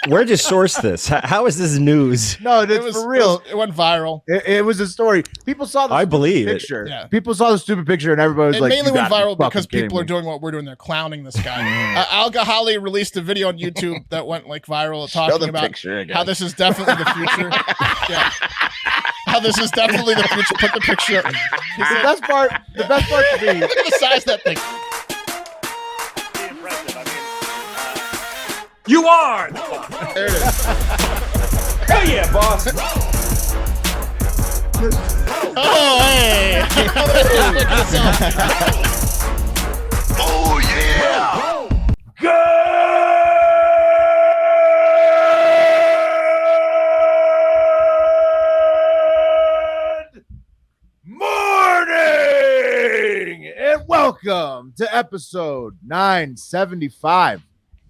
Where'd you source this? How is this news? No, it was for real. It went viral. It was a story. People saw the I believe picture. it. Yeah. People saw the stupid picture, and everybody was It like, mainly "You went gotta be viral because fucking people are kidding me." doing what we're doing. They're clowning this guy. Al Ghali released a video on YouTube that went like viral talking about how this is definitely the future. Yeah. How this is definitely the future. Put the picture up. The best part to me. Look at the size of that thing. You are. There it is. Hell yeah, boss. Oh, hey. Oh yeah! Good morning and welcome to episode 975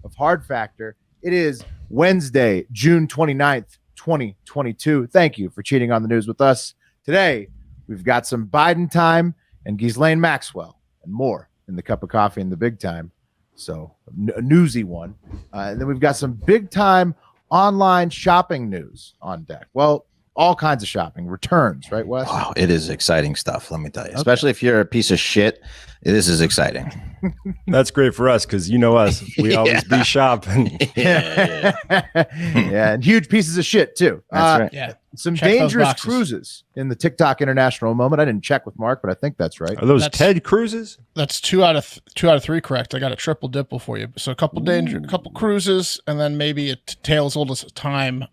of Hard Factor. It is Wednesday, June 29th, 2022. Thank you for cheating on the news with us. Today, we've got some Biden time and Ghislaine Maxwell and more in the cup of coffee in the big time. So a newsy one. And then we've got some big time online shopping news on deck. Well, all kinds of shopping, returns, right, Wes? Wow, it is exciting stuff, let me tell you. Especially if you're a piece of shit, this is exciting. That's great for us because you know us. We always be shopping. Yeah, and huge pieces of shit, too. That's right. Yeah. Some Check those dangerous boxes. cruises in the TikTok international moment. I didn't check with Mark, but I think that's right. Are those That's- Ted Cruzes? That's two out of three correct. I got a triple dipple for you. So a couple cruises, and then maybe a tale as old as time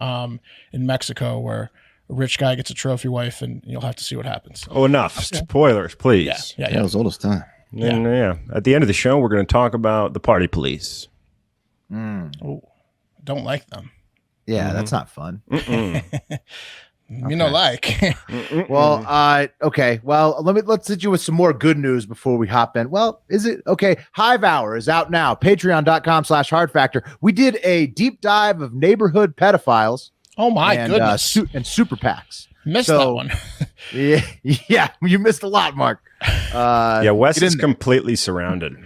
in Mexico where a rich guy gets a trophy wife, and you'll have to see what happens. Oh, enough. Spoilers, please. Yeah. It was old as time. And, yeah. At the end of the show, we're going to talk about the party police. Oh, don't like them. Yeah, that's not fun. You know, like. Well, okay. Well, let's hit you with some more good news before we hop in. Well, is it okay? Hive Hour is out now. Patreon.com/Hard Factor. We did a deep dive of neighborhood pedophiles. Oh my and, goodness. and super PACs. Missed that one. Yeah, you missed a lot, Mark. Yeah, Wes get is in there. completely surrounded.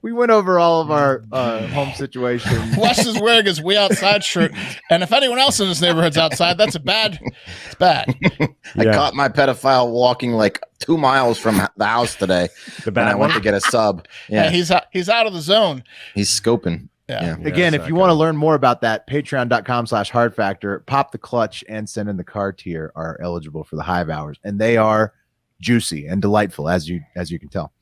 We went over all of our home situations. Wes is wearing his "We Outside" shirt, and if anyone else in this neighborhood's outside, it's bad. I Yeah. caught my pedophile walking like 2 miles from the house today. The And I bad went one? to get a sub. Yeah, Yeah, he's out of the zone. he's scoping. Yeah. Again, that's if you not want to good. learn more about that, patreon.com/Hard Factor, Pop the Clutch and Send in the Car tier are eligible for the Hive Hours, and they are juicy and delightful, as you can tell.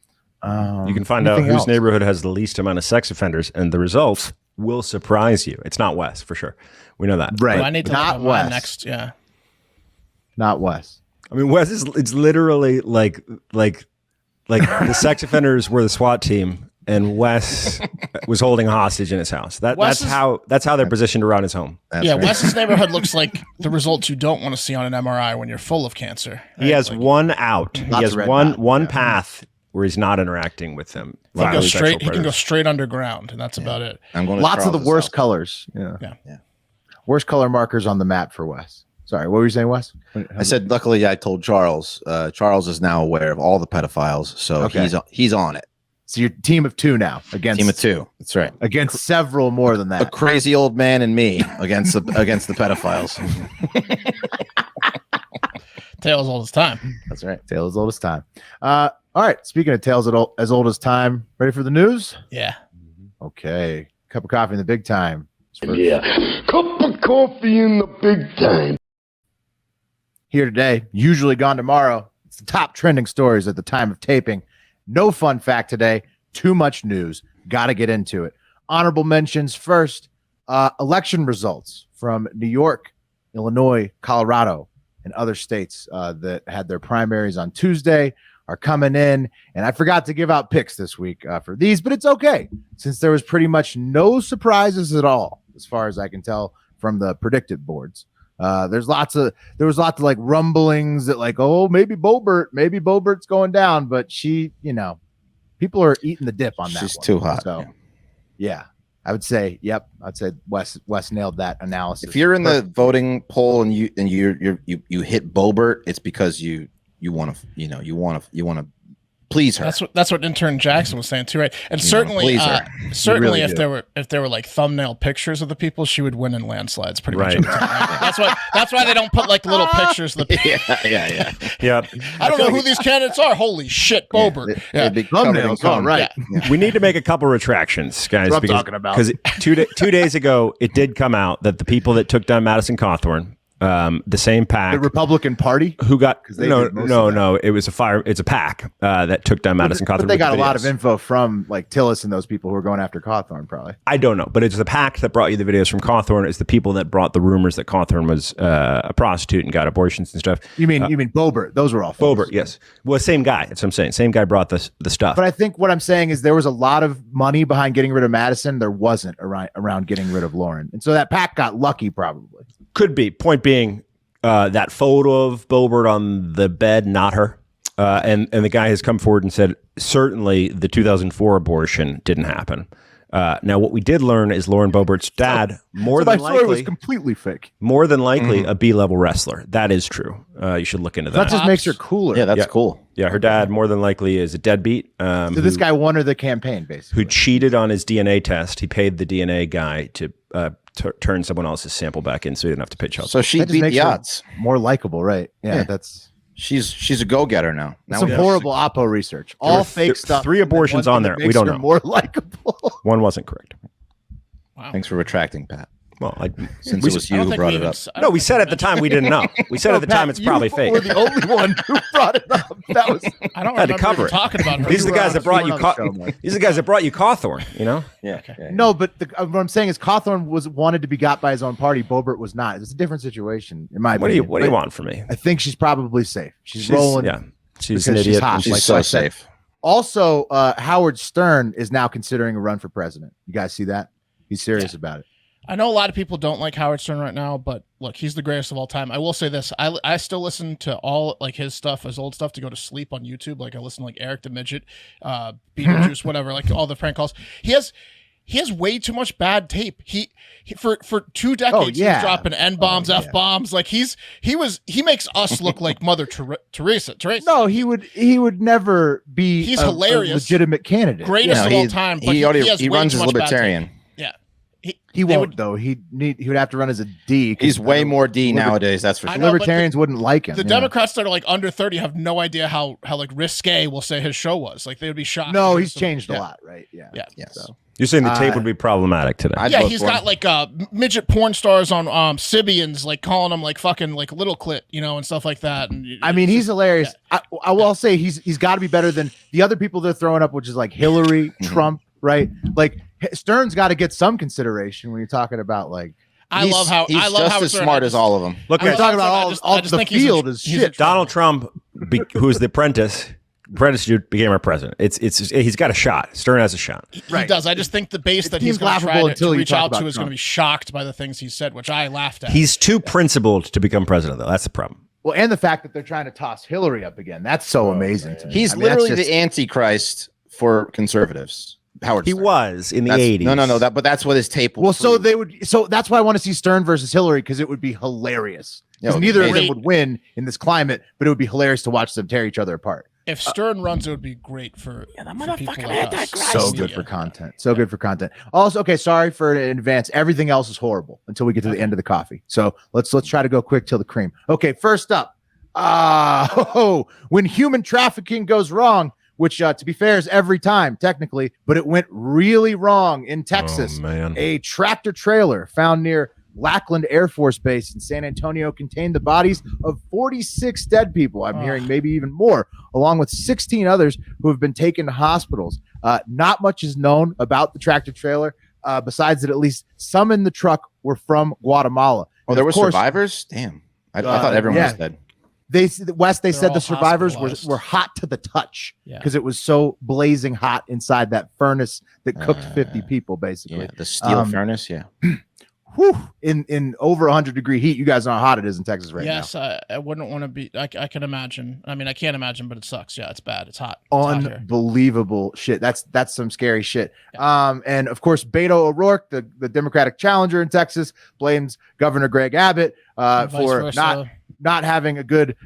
You can find out anything whose else? neighborhood has the least amount of sex offenders, and the results will surprise you. It's not Wes, for sure. We know that. Right. I need to Not look at mine Wes. next. Yeah. Not Wes. I mean, Wes is it's literally like the sex offenders were the SWAT team, and Wes was holding a hostage in his house. Wes That's how they're positioned around his home. That's Yeah, right. Wes's neighborhood looks like the results you don't want to see on an MRI when you're full of cancer. He has one out. He Lots has of red one dots, yeah. path where he's not interacting with them. He can go Violent sexual straight. He can go predators. straight underground, and that's about it. I'm going to Lots of the Charles's worst house. colors. Yeah. Yeah. Worst color markers on the map for Wes. Sorry, what were you saying, Wes? I said, luckily, I told Charles. Charles is now aware of all the pedophiles, so Okay. he's on it. So you're team of two now against Team of two. That's right. against several more than A that. crazy old man and me against the pedophiles. Tale as old as time. That's right. Tale as old as time. All right. Speaking of tales as old as time, ready for the news? Yeah. Okay. Cup of coffee in the big time. Yeah. Cup of coffee in the big time. Here today, usually gone tomorrow. It's the top trending stories at the time of taping. No fun fact today. Too much news. Got to get into it. Honorable mentions first. Election results from New York, Illinois, Colorado, and other states that had their primaries on Tuesday are coming in. And I forgot to give out picks this week for these, but it's okay since there was pretty much no surprises at all, as far as I can tell from the predicted boards. There was lots of like rumblings that like, oh, maybe Boebert's going down, but she, people are eating the dip on that. She's one. too hot. So yeah, I would say, yep. I'd say Wes nailed that analysis. If you're in the voting poll and you hit Boebert, it's because you want to please her. That's what intern Jackson was saying too, right? And certainly, really if there were like thumbnail pictures of the people, she would win in landslides pretty much. Right. Every time. That's why they don't put like little pictures of the people. Yeah. I don't know who these candidates are. Holy shit, Boebert. It'd be covered in Thumbnails, all cum. right. Yeah. We need to make a couple retractions, guys. That's what I'm talking about. Because 2 days ago, it did come out that the people that took down Madison Cawthorn, the same pack, The Republican Party. who got they no, did most of that. it was it's a pack that took down Madison Cawthorn. But they with got a lot videos. of info from like Tillis and those people who are going after Cawthorn, probably. I don't know, but it's the pack that brought you the videos from Cawthorn. It's the people that brought the rumors that Cawthorn was a prostitute and got abortions and stuff. You mean Boebert? Those were all false. Boebert, yes. Well, same guy. That's what I'm saying. Same guy brought the stuff. But I think what I'm saying is there was a lot of money behind getting rid of Madison. There wasn't around getting rid of Lauren, and so that pack got lucky, probably. Could be. Point being, that photo of Boebert on the bed, not her. And the guy has come forward and said, certainly the 2004 abortion didn't happen. Now, what we did learn is Lauren Boebert's dad, more So than my story was likely, completely fake. a B-level wrestler. That is true. You should look into That that. just makes her cooler. Yeah, that's Yeah. cool. Yeah, her dad more than likely is a deadbeat. So this guy won her the campaign, basically. who cheated on his DNA test. He paid the DNA guy to turn someone else's sample back in, so he didn't have to pay child So support. she That just beat makes the her odds. more likable, right? Yeah, Yeah. that's She's a go-getter now. some horrible Oppo research. All were fake stuff. 3 abortions One on thing there. that We makes don't her know. More likable. One wasn't correct. Thanks for retracting, Pat. Well, Since it was you who brought it up. no, we said at the time we didn't know. We said at the time it's probably fake. We're the only one who brought it up. That was I don't Had to remember cover even it. talking about her. These are the guys that brought you. on the show, Mike. These are the guys that brought you Cawthorn. You know. Yeah. no, but what I'm saying is Cawthorn was wanted to be got by his own party. Boebert was not. It's a different situation, in my What do you opinion. But want from me? I think she's probably safe. She's rolling. Yeah, she's because an she's idiot. hot. and She's Like so I said. safe. Also, Howard Stern is now considering a run for president. You guys see that? He's serious about it. I know a lot of people don't like Howard Stern right now, but look, he's the greatest of all time. I will say this: I still listen to all like his stuff, his old stuff, to go to sleep on YouTube. Like I listen to like Eric the Midget, Beetlejuice, whatever, like all the prank calls. He has way too much bad tape. He for 2 decades yeah. he's dropping N bombs, F bombs. Like he makes us look like Mother Teresa. No, he would never be. He's a hilarious. legitimate candidate. Greatest of all time. But He has way runs too as much bad libertarian. tape. Yeah. He won't though. He would have to run as a D. 'cause He's way more D nowadays. That's for I sure. know, but Libertarians wouldn't like him. The yeah. Democrats that are like under 30 have no idea how like risque we'll say his show was. Like they would be shocked. No, if he's it was- changed yeah. a lot, right? Yeah. Yeah. Yes. So. You're saying the tape would be problematic today. I'd Yeah, vote he's for him. got like midget porn stars on Sybians, like calling him like fucking like little clit, and stuff like that. And I mean, he's hilarious. I will say he's got to be better than the other people they're throwing up, which is like Hillary, Trump, right? Like Stern's got to get some consideration when you're talking about like. I love how he's I love just how as smart as all of them. Look I'm at talking about all I just the think he's a- field is he's a shit. Donald Trump, who was the apprentice became our president. He's got a shot. Stern has a shot. He Right. does. I just think the base that he's seems going to laughable try until to you reach talk out about to is going to Trump. be shocked by the things he said, which I laughed at. He's too principled to become president, though. That's the problem. Well, and the fact that they're trying to toss Hillary up again. That's so amazing to me. He's I mean, that's literally just- the Antichrist for conservatives. Howard He Stern. was in the That's- 80s. No. But that's what his tape. Will Well, so prove. they would. So that's why I want to see Stern versus Hillary because it would be hilarious. Yeah, Because it would be neither of them amazing. would win in this climate, but it would be hilarious to watch them tear each other apart. If Stern runs, it would be great for people like us. So good for content. So good for content. Also, okay, sorry for in advance. Everything else is horrible until we get to the end of the coffee. So let's try to go quick till the cream. Okay, first up, when human trafficking goes wrong, which to be fair is every time technically, but it went really wrong in Texas. Oh, man. A tractor trailer found near Lackland Air Force Base in San Antonio contained the bodies of 46 dead people. I'm hearing maybe even more, along with 16 others who have been taken to hospitals. Not much is known about the tractor trailer, besides that at least some in the truck were from Guatemala. Oh, And there of were course, survivors. Damn, I thought everyone yeah. was dead. They They're said all the survivors hospitalized. were hot to the touch Yeah. because it was so blazing hot inside that furnace that cooked 50 people basically. Yeah, the steel furnace. Yeah. Whew, in over 100-degree heat. You guys know how hot it is in Texas right now. Yes, I wouldn't want to be. I can imagine. I mean, I can't imagine, but it sucks. Yeah, it's bad. It's hot. It's hot here. Unbelievable shit. That's some scary shit. And of course, Beto O'Rourke, the Democratic challenger in Texas, blames Governor Greg Abbott Vice for versa. not not having a good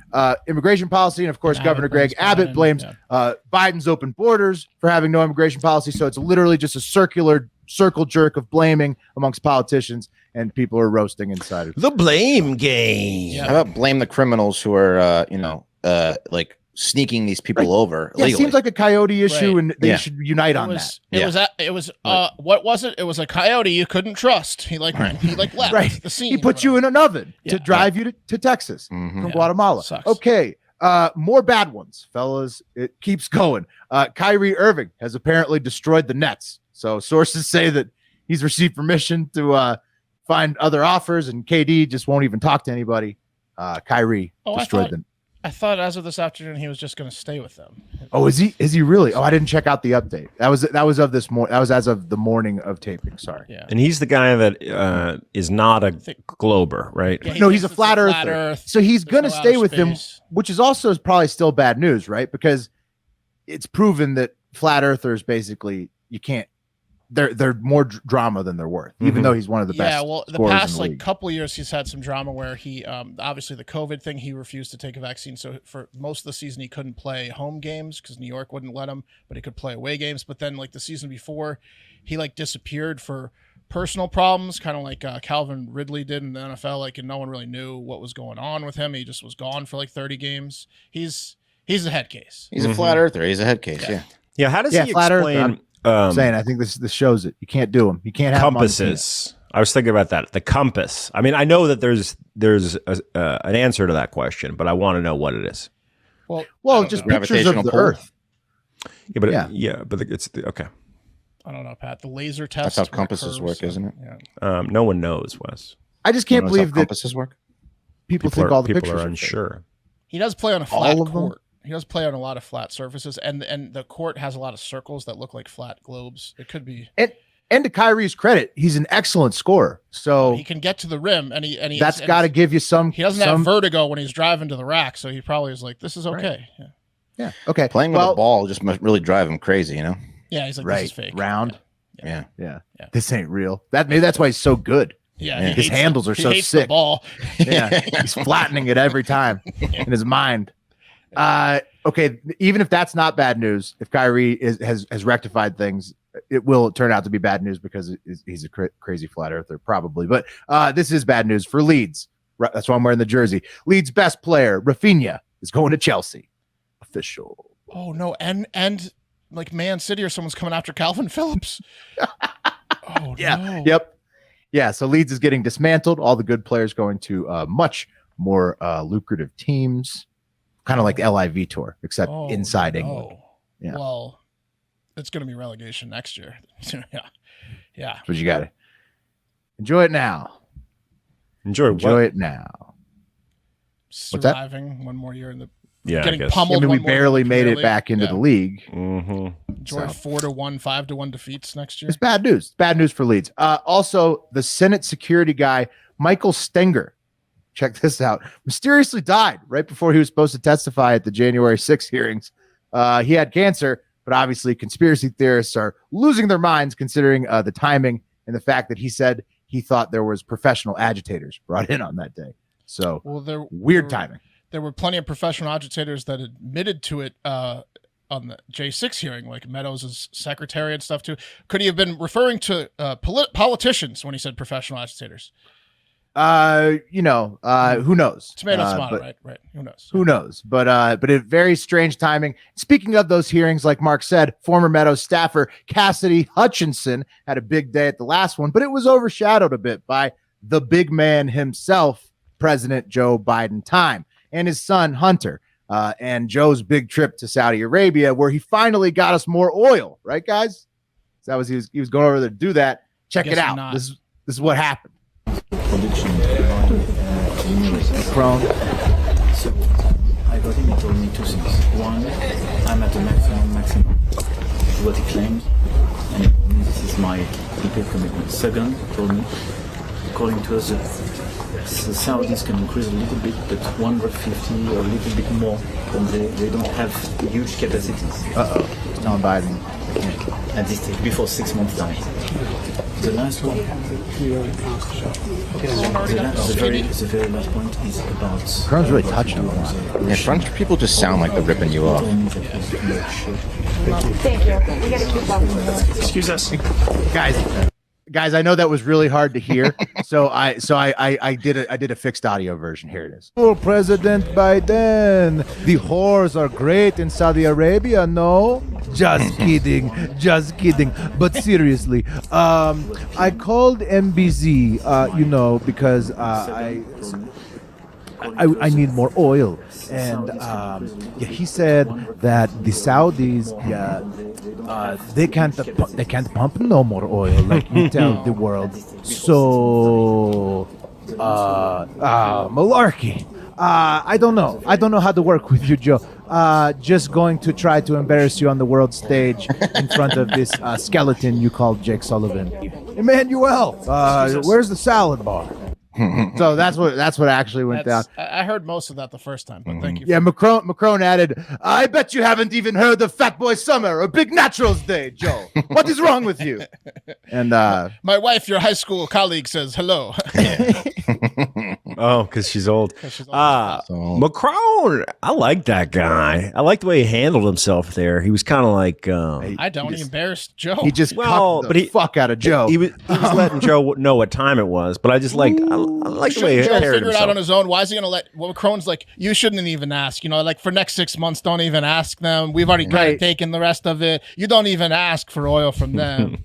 immigration policy. And of course, Governor Greg Abbott blames Biden's open borders for having no immigration policy. So it's literally just a circle jerk of blaming amongst politicians, and people are roasting inside. The blame game. How about blame the criminals who are, like sneaking these people over Yeah, illegally? it seems like a coyote issue, and they Yeah. should unite on that. It was what was it? It was a coyote you couldn't trust. He left the scene. He put you in an oven to drive you to Texas Mhm. from Guatemala. Sucks. Okay, more bad ones, fellas. It keeps going. Kyrie Irving has apparently destroyed the Nets. So sources say that he's received permission to find other offers, and KD just won't even talk to anybody. Kyrie destroyed them. I thought as of this afternoon he was just going to stay with them. Oh, is he? Is he really? Oh, I didn't check out the update. That was of this morning. That was as of the morning of taping. Sorry. Yeah. And he's the guy that is not a glober, right? Yeah, No, he's a thinks it's flat earther. Earth. So he's There's going to no stay outer with him, space. which is also probably still bad news, right? Because it's proven that flat earthers basically you can't. They're more drama than they're worth, even though he's one of the best. Yeah, well, the scorers past in the like league. couple years, he's had some drama where he, obviously the COVID thing, he refused to take a vaccine. So for most of the season, he couldn't play home games because New York wouldn't let him, but he could play away games. But then like the season before, he like disappeared for personal problems, kind of like Calvin Ridley did in the NFL. Like, and no one really knew what was going on with him. He just was gone for like 30 games. He's a head case. He's a flat earther. He's a head case. Yeah. Yeah. How does he flat earther. explain I'm saying I think this shows it. You can't do them. You can't have 'em on the team. compasses? I was thinking about that. The compass. I mean, I know that there's an answer to that question, but I want to know what it is. Well, just pictures of Gravitational the pull. Earth. Yeah, but Yeah. it's okay. I don't know, Pat. The laser test. That's how where it compasses curves. work, isn't it? Yeah. No one knows, Wes. I just can't You know, believe that's how that compasses work. people think all the people pictures are fake. unsure. He does play on a flat All of them? court. He does play on a lot of flat surfaces, and the court has a lot of circles that look like flat globes. It could be. And to Kyrie's credit, he's an excellent scorer. So He can get to the rim, and he that's got to give you some. He doesn't have vertigo when he's driving to the rack, so he probably is like, "This is okay." Yeah, Yeah. Okay. Playing with a ball just must really drive him crazy, you know? yeah. He's like, Right. "This is fake." Round. Yeah. Yeah. Yeah. This ain't real. Maybe that's why he's so good. Yeah, Yeah. he His hates handles the- are he so hates the sick. ball. Yeah. He's flattening it every time in his mind. Okay. Even if that's not bad news, if Kyrie has rectified things, it will turn out to be bad news because he's a crazy flat earther, probably. But this is bad news for Leeds. That's why I'm wearing the jersey. Leeds' best player, Raphinha, is going to Chelsea. Official. Oh no, and like Man City or someone's coming after Calvin Phillips. Oh Yeah. no. Yep. Yeah. So Leeds is getting dismantled. All the good players going to much more lucrative teams, kind of like the LIV tour, except Oh, inside no. England. Yeah. Well, it's going to be relegation next year. Yeah. Yeah. But you got to enjoy it now. Enjoy It now. that? Surviving one more year in the Yeah, I getting guess. pummeled. I mean, we one more barely year made it League. back into Yeah. the league. Mm-hmm. Enjoy So. 4-1, 5-1 defeats next year. It's bad news. Bad news for Leeds. Also, the Senate security guy, Michael Stenger, check this out, mysteriously died right before he was supposed to testify at the January 6th hearings. He had cancer, but obviously conspiracy theorists are losing their minds considering the timing and the fact that he said he thought there was professional agitators brought in on that day. So Well, weird timing. There were plenty of professional agitators that admitted to it on the J6 hearing, like Meadows' secretary and stuff too. Could he have been referring to politicians when he said professional agitators? Who knows? Tomato, but- right? Who knows? Who knows? But a very strange timing. Speaking of those hearings, like Mark said, former Meadows staffer Cassidy Hutchinson had a big day at the last one, but it was overshadowed a bit by the big man himself, President Joe Biden time, and his son Hunter, and Joe's big trip to Saudi Arabia, where he finally got us more oil. Right, guys? So that was he was going over there to do that. Check it Guess out. not. This is what happened. Production Macron. So I got him, he told me two things. One, I'm at the maximum. What he claimed, and this is my prepaid commitment. Second, he told me, according to us, the Saudis can increase a little bit, but 150 or a little bit more, and they don't have huge capacities Telling Biden. at this stage, before 6 months time. The last one. The very last point is about. Macron's really touching him a lot. Yeah, French people just sound like they're ripping you off. Thank you. We gotta keep up. Excuse us. Guys, I know that was really hard to hear, so I did a fixed audio version. Here it is. Oh, President Biden, the whores are great in Saudi Arabia. No, just kidding, just kidding. But seriously, I called MBZ, because I need more oil, and he said that the Saudis, they can't pump no more oil like you tell the world. So, malarkey. I don't know how to work with you, Joe. Just going to try to embarrass you on the world stage in front of this skeleton you call Jake Sullivan. Emmanuel, where's the salad bar? So that's what actually went down. I heard most of that the first time, but thank you. Yeah, Macron added, I bet you haven't even heard of Fat Boy Summer or Big Naturals Day, Joe. What is wrong with you? And my wife, your high school colleague, says hello. Oh, because she's old. So- Macron, I like that guy. I like the way he handled himself there. He was kind of like, I don't. He embarrassed Joe. he just Well, cucked but the he- fuck out of Joe. he was letting Joe know what time it was. But I just liked, I like the way he Joe carried figure it out himself. on his own. Why is he gonna let? Well, Macron's like, you shouldn't even ask. Like for next 6 months, don't even ask them. We've already kind of Right. taken the rest of it. You don't even ask for oil from them.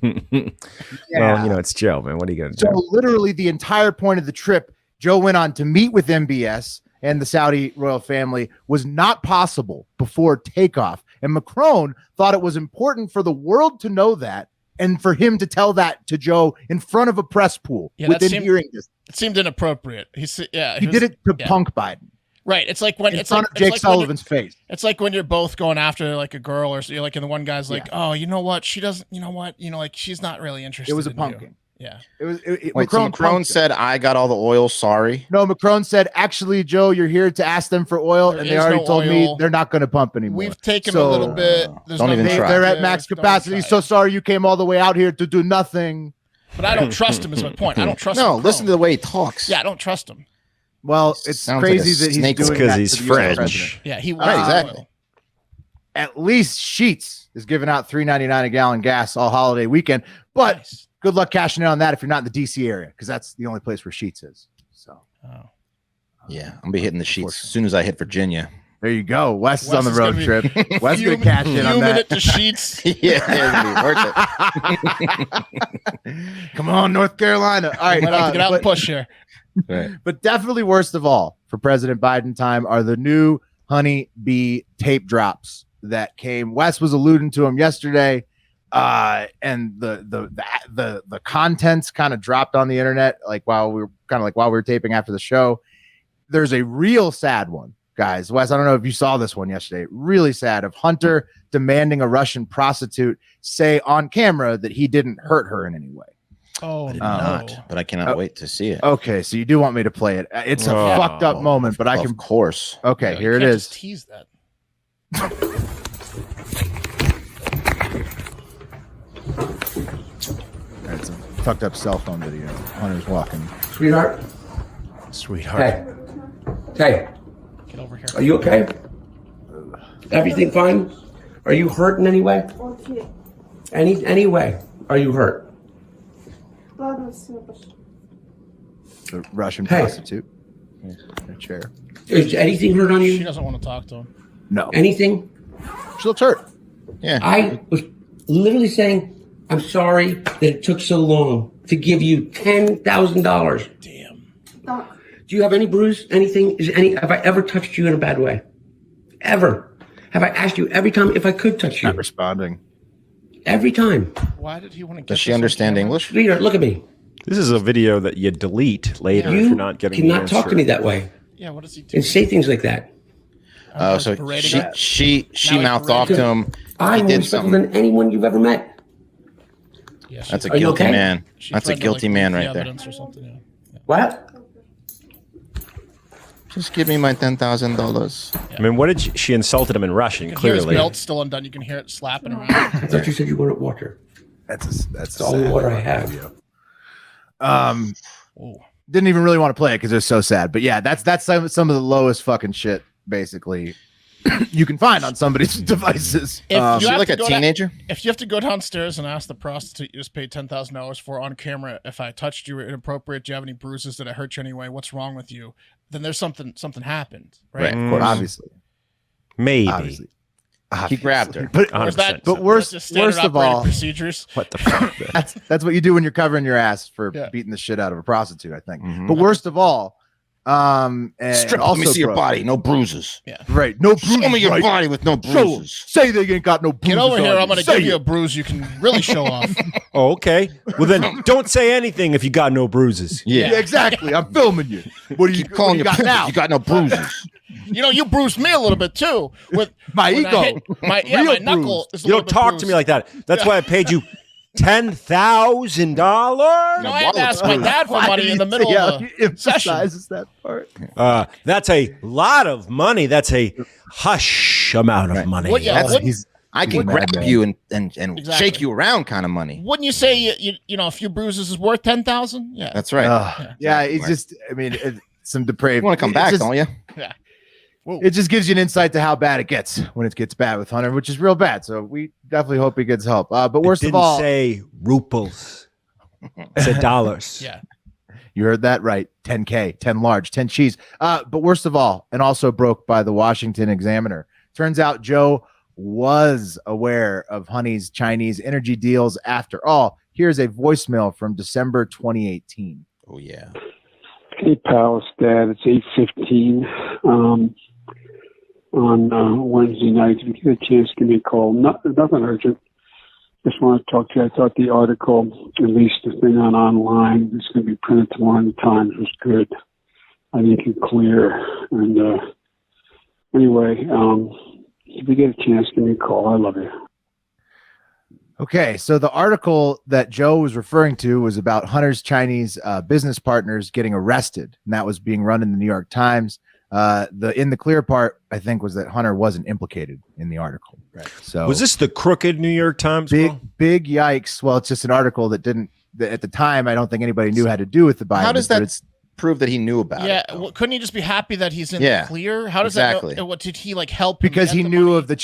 Well, it's Joe, man. What are you gonna do? So literally the entire point of the trip, Joe went on to meet with MBS and the Saudi royal family was not possible before takeoff. And Macron thought it was important for the world to know that and for him to tell that to Joe in front of a press pool Yeah, that within seemed- hearing distance. It seemed inappropriate. He He did it to punk Biden Right. It's like when in it's front like of Jake it's like when Sullivan's face. it's like when you're both going after like a girl, or you're like, and the one guy's like, oh, you know what? She doesn't. You know what? Like she's not really interested. It was a in you. pumpkin. Yeah. It was Wait, so Macron punked him. said, I got all the oil, sorry. No, Macron said, actually, Joe, you're here to ask them for oil, There and they is already no told me oil. they're not going to pump anymore. We've taken So, a little bit. There's don't even nothing try. They're at there. max Don't capacity. try. So sorry you came all the way out here to do nothing. But I don't trust him. Is my point. I don't trust. No, Macron. listen to the way he talks. Yeah, I don't trust him. Well, it's Sounds like a crazy that he's snake doing because that he's to the US French. president. Yeah, he Right, wants exactly. oil. At least Sheetz is giving out $3.99 a gallon gas all holiday weekend. But Nice. good luck cashing in on that if you're not in the DC area, because that's the only place where Sheetz is. So Oh. Yeah, I'm going to be hitting the sheets as soon as I hit Virginia. there you go. Wes is on the Wes is road gonna trip. Wes is going to cash in on Fuming that. it to Sheetz. Yeah, it'll be worth Come on, North Carolina. All right. Might have to get out but- and push here. it. Right. But definitely worst of all for President Biden time are the new honey bee tape drops that came. Wes was alluding to them yesterday, and the contents kind of dropped on the internet while we were taping after the show. There's a real sad one, guys. Wes, I don't know if you saw this one yesterday. Really sad, of Hunter demanding a Russian prostitute say on camera that he didn't hurt her in any way. Oh, I did no. not, but I cannot wait to see it. Okay, so you do want me to play it. It's a Oh. fucked up moment, but I Of can. course. Okay, Yeah, you here it can't is. just tease that. It's a fucked up cell phone video. Hunter's walking. Sweetheart. Sweetheart. Hey, Get over here. are you okay? Everything fine? Are you hurt in any way? Okay. Any way? Are you hurt? Ладно, все, пошли. The Russian Hey. prostitute. In a chair. Is anything hurt on She you? doesn't want to talk to him. No. Anything? She looks hurt. Yeah. I was literally saying, I'm sorry that it took so long to give you $10,000. Damn. Так. Do you have any bruise? Anything? Have I ever touched you in a bad way? Ever? Have I asked you every time if I could touch you? Not responding. Every time. Why did he want to get Does she this on understand camera? English? Sweetheart, look at me. This is a video that you delete later if You you're not getting the cannot talk to answer. me that way Yeah, what does he do? and say things like that. Oh, so Berating she her? she Now he's mouthed off to berating him. I'm He more did respectful something. than anyone you've ever met. Yeah, she- That's a Are you guilty okay? man. she That's a threatened to, guilty man leak the right there. evidence Or something, yeah. What? Just give me my $10,000. I mean, what did she insulted him in Russian? You can hear his Clearly, belt's still undone. You can hear it slapping around. I thought you said you wanted water. That's It's all the water I have. Didn't even really want to play it because it was so sad. But yeah, that's some of the lowest fucking shit basically you can find on somebody's devices. If you have like to a go teenager. If you have to go downstairs and ask the prostitute you just paid $10,000 for on camera, if I touched you inappropriate, do you have any bruises? Did I hurt you anyway? What's wrong with you? Then there's something happened, right? Of course. Obviously. Maybe. Obviously. He grabbed her. But, Or is that, but or worst is it standard of operating all, procedures. What the fuck? that's what you do when you're covering your ass for Yeah. beating the shit out of a prostitute, I think. Mhm. But worst of all, and Strip. also, Let me see your bro, body. No bruises. Right. No bruises. Show me your right? body with no Show 'em. bruises. Say they ain't got no bruises. Get over here. on I'm going to Say give you a it. bruise you can really show off. Oh, okay. Well, then don't say anything if you got no bruises. Yeah, exactly. I'm filming you. What do you Keep calling you your got pimp if now? you got no bruises. You bruised me a little bit too. With My when I ego. hit my Real knuckle. Is a You don't little bit talk to bruised. me like that. That's why I paid you $10,000. No, I had to ask my dad for Why money do in the you middle say how of he a session. emphasizes that part? That's a lot of money. That's a hush amount of money. What- yeah, That's- what- I can Mad grab man. you and Exactly. shake you around kind of money. Wouldn't you say a few bruises is worth 10,000? Yeah. That's right. Yeah, it's just, I mean, some depraved. You want to come it's back, just- don't you? Yeah. It just gives you an insight to how bad it gets when it gets bad with Hunter, which is real bad. So we definitely hope he gets help. But It worst didn't of all, say ruples. It said dollars. Yeah. you heard that right. 10K, 10 large, 10 cheese. But worst of all, and also broke by the Washington Examiner. Turns out Joe was aware of Honey's Chinese energy deals after all. Here's a voicemail from December 2018. Oh yeah. Hey, pal, it's Dad. It's 8:15 on Wednesday night. If you get a chance, give me a call. Nothing urgent. Just want to talk to you. I thought the article, at least the thing online, it's going to be printed tomorrow in the Times, was good. I think it's clear. And anyway, if you get a chance, give me a call. I love you. Okay, so the article that Joe was referring to was about Hunter's Chinese business partners getting arrested, and that was being run in the New York Times. In the clear part, I think, was that Hunter wasn't implicated in the article. Right. So Was this the crooked New York Times? Will? big yikes? Well, it's just an article that at the time, I don't think anybody knew how to do with the Biden. How does that prove that he knew about Yeah. it? Well, couldn't he just be happy that he's in Yeah, the clear? How does exactly. that know? What did he help? him Because get he the knew money? of the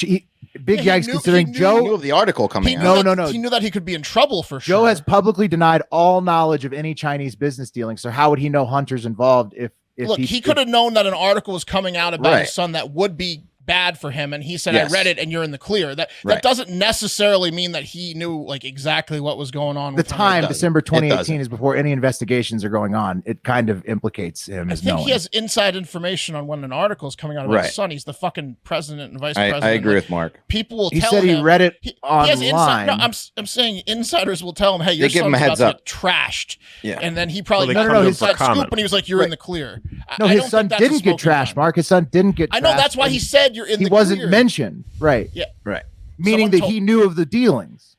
big Yeah, yikes. he knew- Considering he knew- He Joe, knew of the article coming He out. knew No, that, no. He knew that he could be in trouble for sure. Joe has publicly denied all knowledge of any Chinese business dealings. So how would he know Hunter's involved if Look, he could have known that an article was coming out about Right. his son that would be bad for him, and he said, Yes. "I read it, and you're in the clear." That Right. doesn't necessarily mean that he knew exactly what was going on. the with time, doesn't. December It 2018, doesn't. is before any investigations are going on. It kind of implicates him I as think knowing. he has inside information on when an article is coming out about Right. his son. He's the fucking president and vice I president. agree Like, with Mark. people will He tell said he him- read it he has online. No, I'm saying insiders will tell him, "Hey, your They give him son's a about heads to up. get trashed." Yeah. And then he probably Well, they got come to him his for that scoop, comment. and he was like, "You're in the clear." No, I his don't son think that's a didn't get smoking trashed, gun. Mark. His son didn't get trashed. I know that's why and he said you're in he the wasn't clear. mentioned. Right. Yeah. Right. Meaning Someone that told- he knew of the dealings.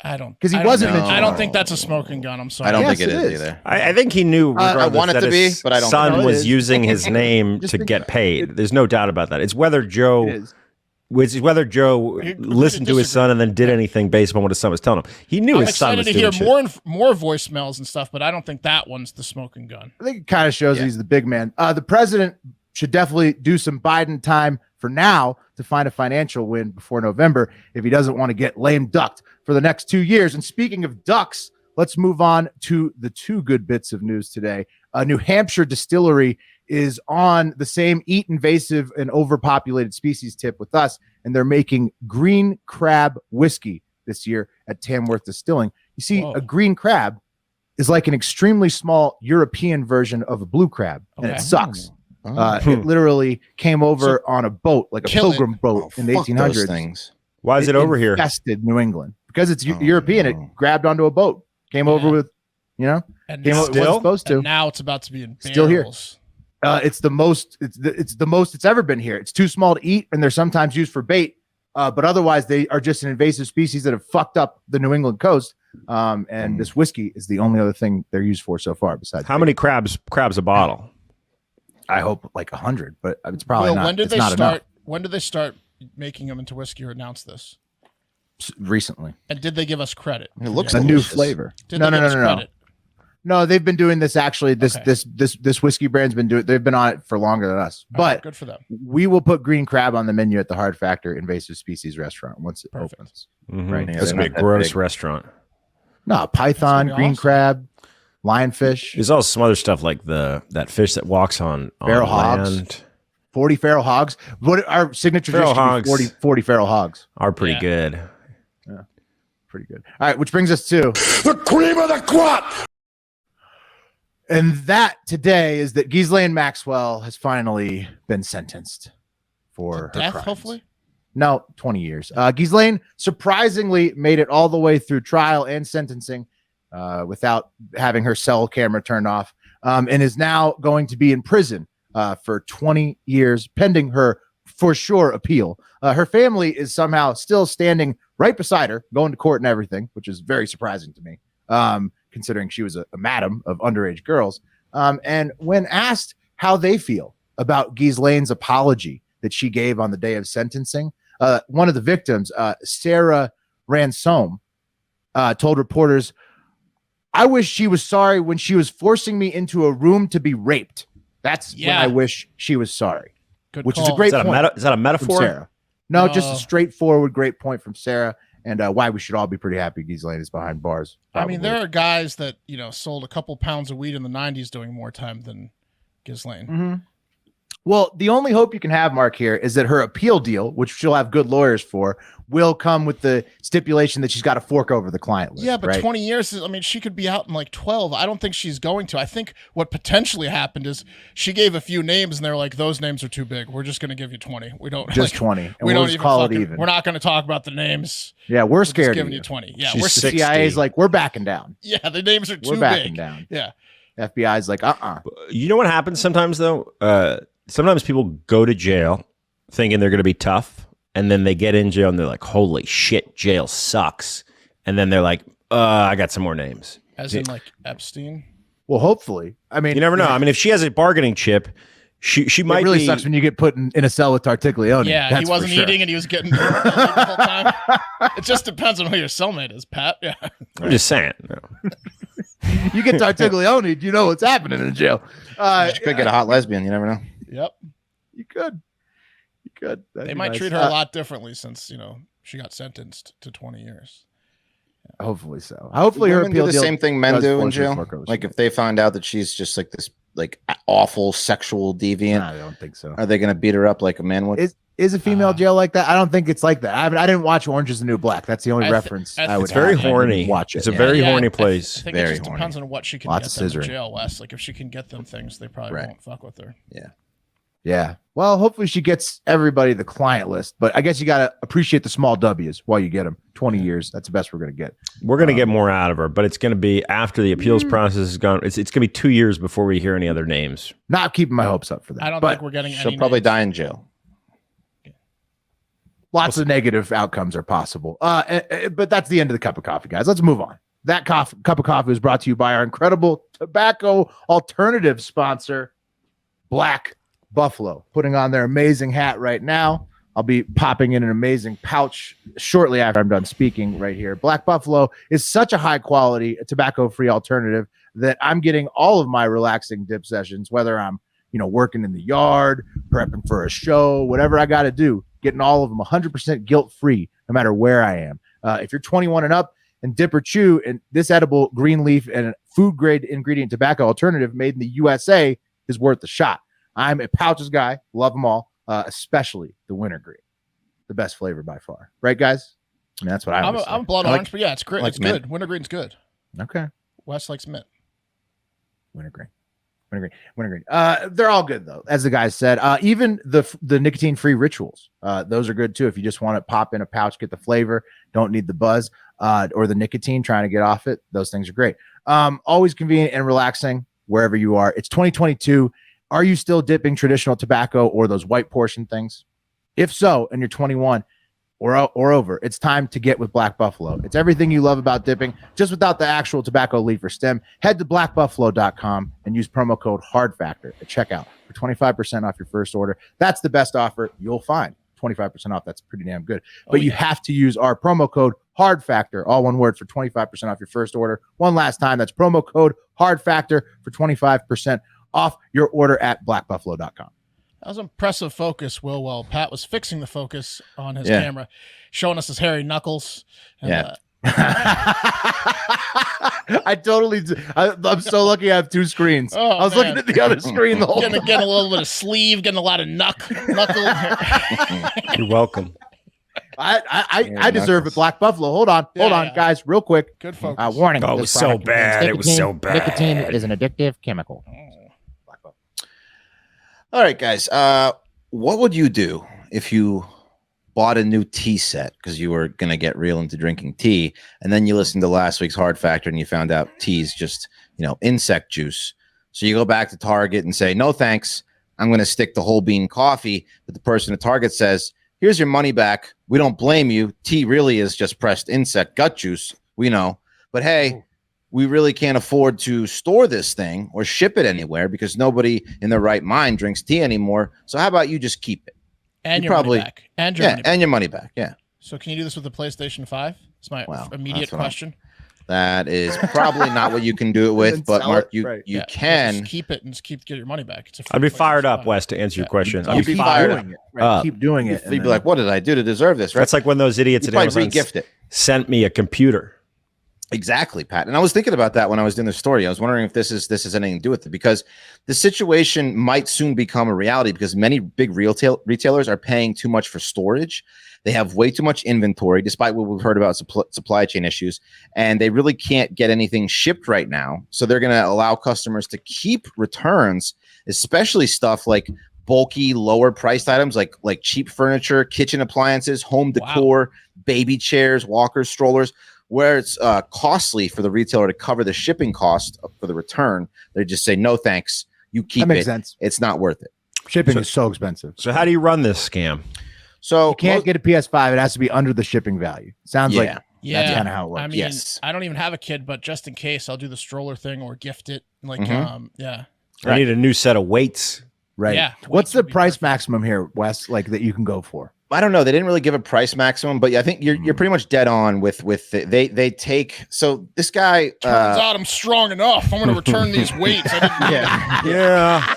I don't 'Cause he I don't wasn't think- mentioned. I don't think that's a smoking gun. I'm sorry. I don't Yes, think it it is is. either. I think he knew regardless want it that to be, his but I don't son think it was is. using his name Just to think- get paid. There's no doubt about that. It's whether Joe It is. listened to his son and then did anything based upon what his son was telling him. He knew I'm his son excited was to hear doing shit. more voicemails and stuff, but I don't think that one's the smoking gun. I think it kind of shows he's the big man. The president should definitely do some Biden time for now to find a financial win before November if he doesn't want to get lame ducked for the next 2 years. And speaking of ducks, let's move on to the two good bits of news today. A New Hampshire distillery is on the same eat invasive and overpopulated species tip with us, and they're making green crab whiskey this year at Tamworth Distilling. You see, Whoa. a green crab is like an extremely small European version of a blue crab, and Okay. it sucks. Oh. It literally came over on a boat, like a Kill it. pilgrim boat in the Fuck those 1800s. things. Why is it over here? Infested New England because it's Oh, European. no. It grabbed onto a boat, came over Yeah. with, And came now, over, wasn't supposed to. and now it's about to be in Still here. barrels. It's the most. It's the most it's ever been here. It's too small to eat, and they're sometimes used for bait. But otherwise, they are just an invasive species that have fucked up the New England coast. And this whiskey is the only other thing they're used for so far. Besides, How many crabs a bottle? I hope like 100, but it's probably Will, not. when did it's they not start? enough. When did they start making them into whiskey or announce this? Recently. And did they give us credit? It looks A new delicious. flavor. Did No, they no, give no, us no, no. credit? No, they've been doing this actually. This whiskey brand's been doing. They've been on it for longer than us. But good for them. We will put green crab on the menu at the Hard Factor Invasive Species Restaurant once it opens. Right, That's gonna be a gross restaurant. No, python, green awesome. crab, lionfish. There's also some other stuff like that fish that walks on Feral land. hogs. 40 feral hogs. What our signature Feral dish should be hogs 40 feral hogs. Are pretty good. Yeah, pretty good. All right, which brings us to The cream of the crop. and that today is that Ghislaine Maxwell has finally been sentenced for her Death, crimes. hopefully. No, 20 years. Ghislaine surprisingly made it all the way through trial and sentencing without having her cell camera turned off, and is now going to be in prison for 20 years pending her for sure appeal. Her family is somehow still standing right beside her, going to court and everything, which is very surprising to me, considering she was a madam of underage girls. And when asked how they feel about Ghislaine's apology that she gave on the day of sentencing, one of the victims, Sarah Ransom, told reporters, "I wish she was sorry when she was forcing me into a room to be raped. That's when I wish she was sorry." Good which call. is a great Is point. that a metaphor? From Sarah. No, just a straightforward great point from Sarah, and why we should all be pretty happy Ghislaine is behind bars. I mean, probably. there are guys that sold a couple pounds of weed in the 90s doing more time than Ghislaine. Mm-hmm. Well, the only hope you can have, Mark, here is that her appeal deal, which she'll have good lawyers for, will come with the stipulation that she's got to fork over the client list. Yeah, but right? 20 years, I mean, she could be out in like 12. I don't think she's going to. I think what potentially happened is she gave a few names and they're like, those names are too big. We're just going to give you 20. We don't just 20. And we don't just even call it even. We're not going to talk about the names. Yeah, we're scared just of giving you. you 20. Yeah, She's we're 60. CIA's like, we're backing down. Yeah, the names are too We're backing big. down. Yeah. FBI's like, You know what happens sometimes though? Sometimes people go to jail thinking they're going to be tough, and then they get in jail and they're like, "Holy shit, jail sucks!" And then they're like, "I got some more names." As in like Epstein. Well, hopefully. I mean, you never know. I mean, if she has a bargaining chip, she might. It really be, sucks when you get put in a cell with Tartiglione. Yeah, that's he for wasn't sure. eating and he was getting the whole time. It just depends on who your cellmate is, Pat. Yeah. I'm just saying. No. You get Tartiglione, you know what's happening in jail. She could get a hot lesbian. You never know. Yep. You could. That'd They be might nice. treat her a lot differently since, she got sentenced to 20 years. Hopefully so. Hopefully her Women appeal do the deal same thing men does do in force her jail. to fork over Like some if they find out that she's just like this like awful sexual deviant, I don't think so. are they going to beat her up like a man would? Is a female jail like that? I don't think it's like that. I didn't watch Orange is the New Black. That's the only reference I would It's very have. I horny. didn't watch it. It's a very horny place. I think Very it just horny. depends on what she can Lots get of them in scissoring. jail, Wes. Like if she can get them things, they probably Right. won't fuck with her. Yeah. Well, hopefully she gets everybody the client list, but I guess you got to appreciate the small W's while you get them. 20 years. That's the best we're going to get. We're going to get more out of her, but it's going to be after the appeals process is gone. It's going to be 2 years before we hear any other names. Not keeping my hopes up for that. I don't but think we're getting She'll any probably names. die in jail. lots of negative outcomes are possible. But that's the end of the cup of coffee, guys. Let's move on. That cup of coffee was brought to you by our incredible tobacco alternative sponsor, Black Buffalo, putting on their amazing hat right now. I'll be popping in an amazing pouch shortly after I'm done speaking right here. Black Buffalo is such a high quality tobacco-free alternative that I'm getting all of my relaxing dip sessions, whether I'm, working in the yard, prepping for a show, whatever I got to do, getting all of them 100% guilt-free, no matter where I am. If you're 21 and up and dip or chew, and this edible green leaf and food-grade ingredient tobacco alternative made in the USA is worth the shot. I'm a pouches guy, love them all. Especially the wintergreen, the best flavor by far, right, guys? I mean, that's what I'm a blood orange, but yeah, it's great. like It's mint. good. Wintergreen's good. Okay, Wes likes mint. wintergreen. They're all good though, as the guys said. Even the nicotine-free rituals, those are good too. If you just want to pop in a pouch, get the flavor, don't need the buzz or the nicotine, trying to get off it. Those things are great. Always convenient and relaxing wherever you are. It's 2022. Are you still dipping traditional tobacco or those white portion things? If so, and you're 21 or over, it's time to get with Black Buffalo. It's everything you love about dipping, just without the actual tobacco leaf or stem. Head to blackbuffalo.com and use promo code HARDFACTOR at checkout for 25% off your first order. That's the best offer you'll find. 25% off. That's pretty damn good. But you have to use our promo code Hard Factor, all one word, for 25% off your first order. One last time, that's promo code Hard Factor for 25% off your order at blackbuffalo.com. That was impressive focus, Will, while Pat was fixing the focus on his camera, showing us his hairy knuckles. And, I totally do. I'm so lucky I have two screens. I was looking at the other screen the whole time. Getting a little bit of sleeve, getting a lot of knuckle. You're welcome. I deserve it, Black Buffalo. Hold on, guys, real quick. Good focus. Warning. Oh, it was so bad. It was so bad. Nicotine is an addictive chemical. Black Buffalo. All right, guys. What would you do if you bought a new tea set because you were going to get real into drinking tea, and then you listened to last week's Hard Factor and you found out tea is just, insect juice? So you go back to Target and say, no, thanks. I'm going to stick to whole bean coffee. But the person at Target says, here's your money back. We don't blame you. Tea really is just pressed insect gut juice. We know. But hey, we really can't afford to store this thing or ship it anywhere because nobody in their right mind drinks tea anymore. So how about you just keep it? And your money back. And your money back. And your money back. Yeah. So can you do this with the PlayStation 5? It's my immediate question. That is probably not what you can do it with, but Mark, you can just keep it and just get your money back. I'd be fired up, Wes, to answer your question. I'd be fired up. Keep doing it. You'd be like, what did I do to deserve this? Right? That's like when those idiots at Amazon re-gift it. Sent me a computer. Exactly, Pat. And I was thinking about that when I was doing the story. I was wondering if this has anything to do with it, because the situation might soon become a reality because many big retailers are paying too much for storage. They have way too much inventory, despite what we've heard about supply chain issues, and they really can't get anything shipped right now. So they're going to allow customers to keep returns, especially stuff like bulky, lower priced items like cheap furniture, kitchen appliances, home decor, baby chairs, walkers, strollers, where it's costly for the retailer to cover the shipping cost for the return. They just say, no, thanks. You keep it. That makes sense. It's not worth it. Shipping is so expensive. So how do you run this scam? So you can't get a PS5. It has to be under the shipping value. Sounds like that's kind of how it works. I mean, I don't even have a kid, but just in case, I'll do the stroller thing or gift it. I need a new set of weights. Right. Yeah. What's the price maximum here, Wes, that you can go for? I don't know. They didn't really give a price maximum, but I think you're pretty much dead on with they take. So this guy turns out I'm strong enough. I'm going to return these weights. I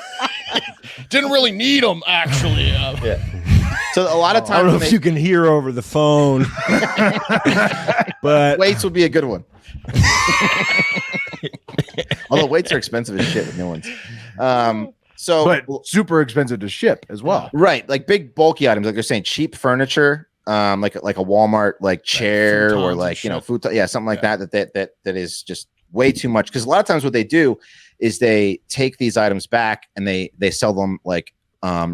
didn't really need them actually. So a lot of times, I don't know if you can hear over the phone, but weights would be a good one. Although weights are expensive as shit with new ones. But super expensive to ship as well. Right. Like big bulky items, like they're saying cheap furniture, like a Walmart chair or futon, something like that is just way too much. Because a lot of times what they do is they take these items back and they sell them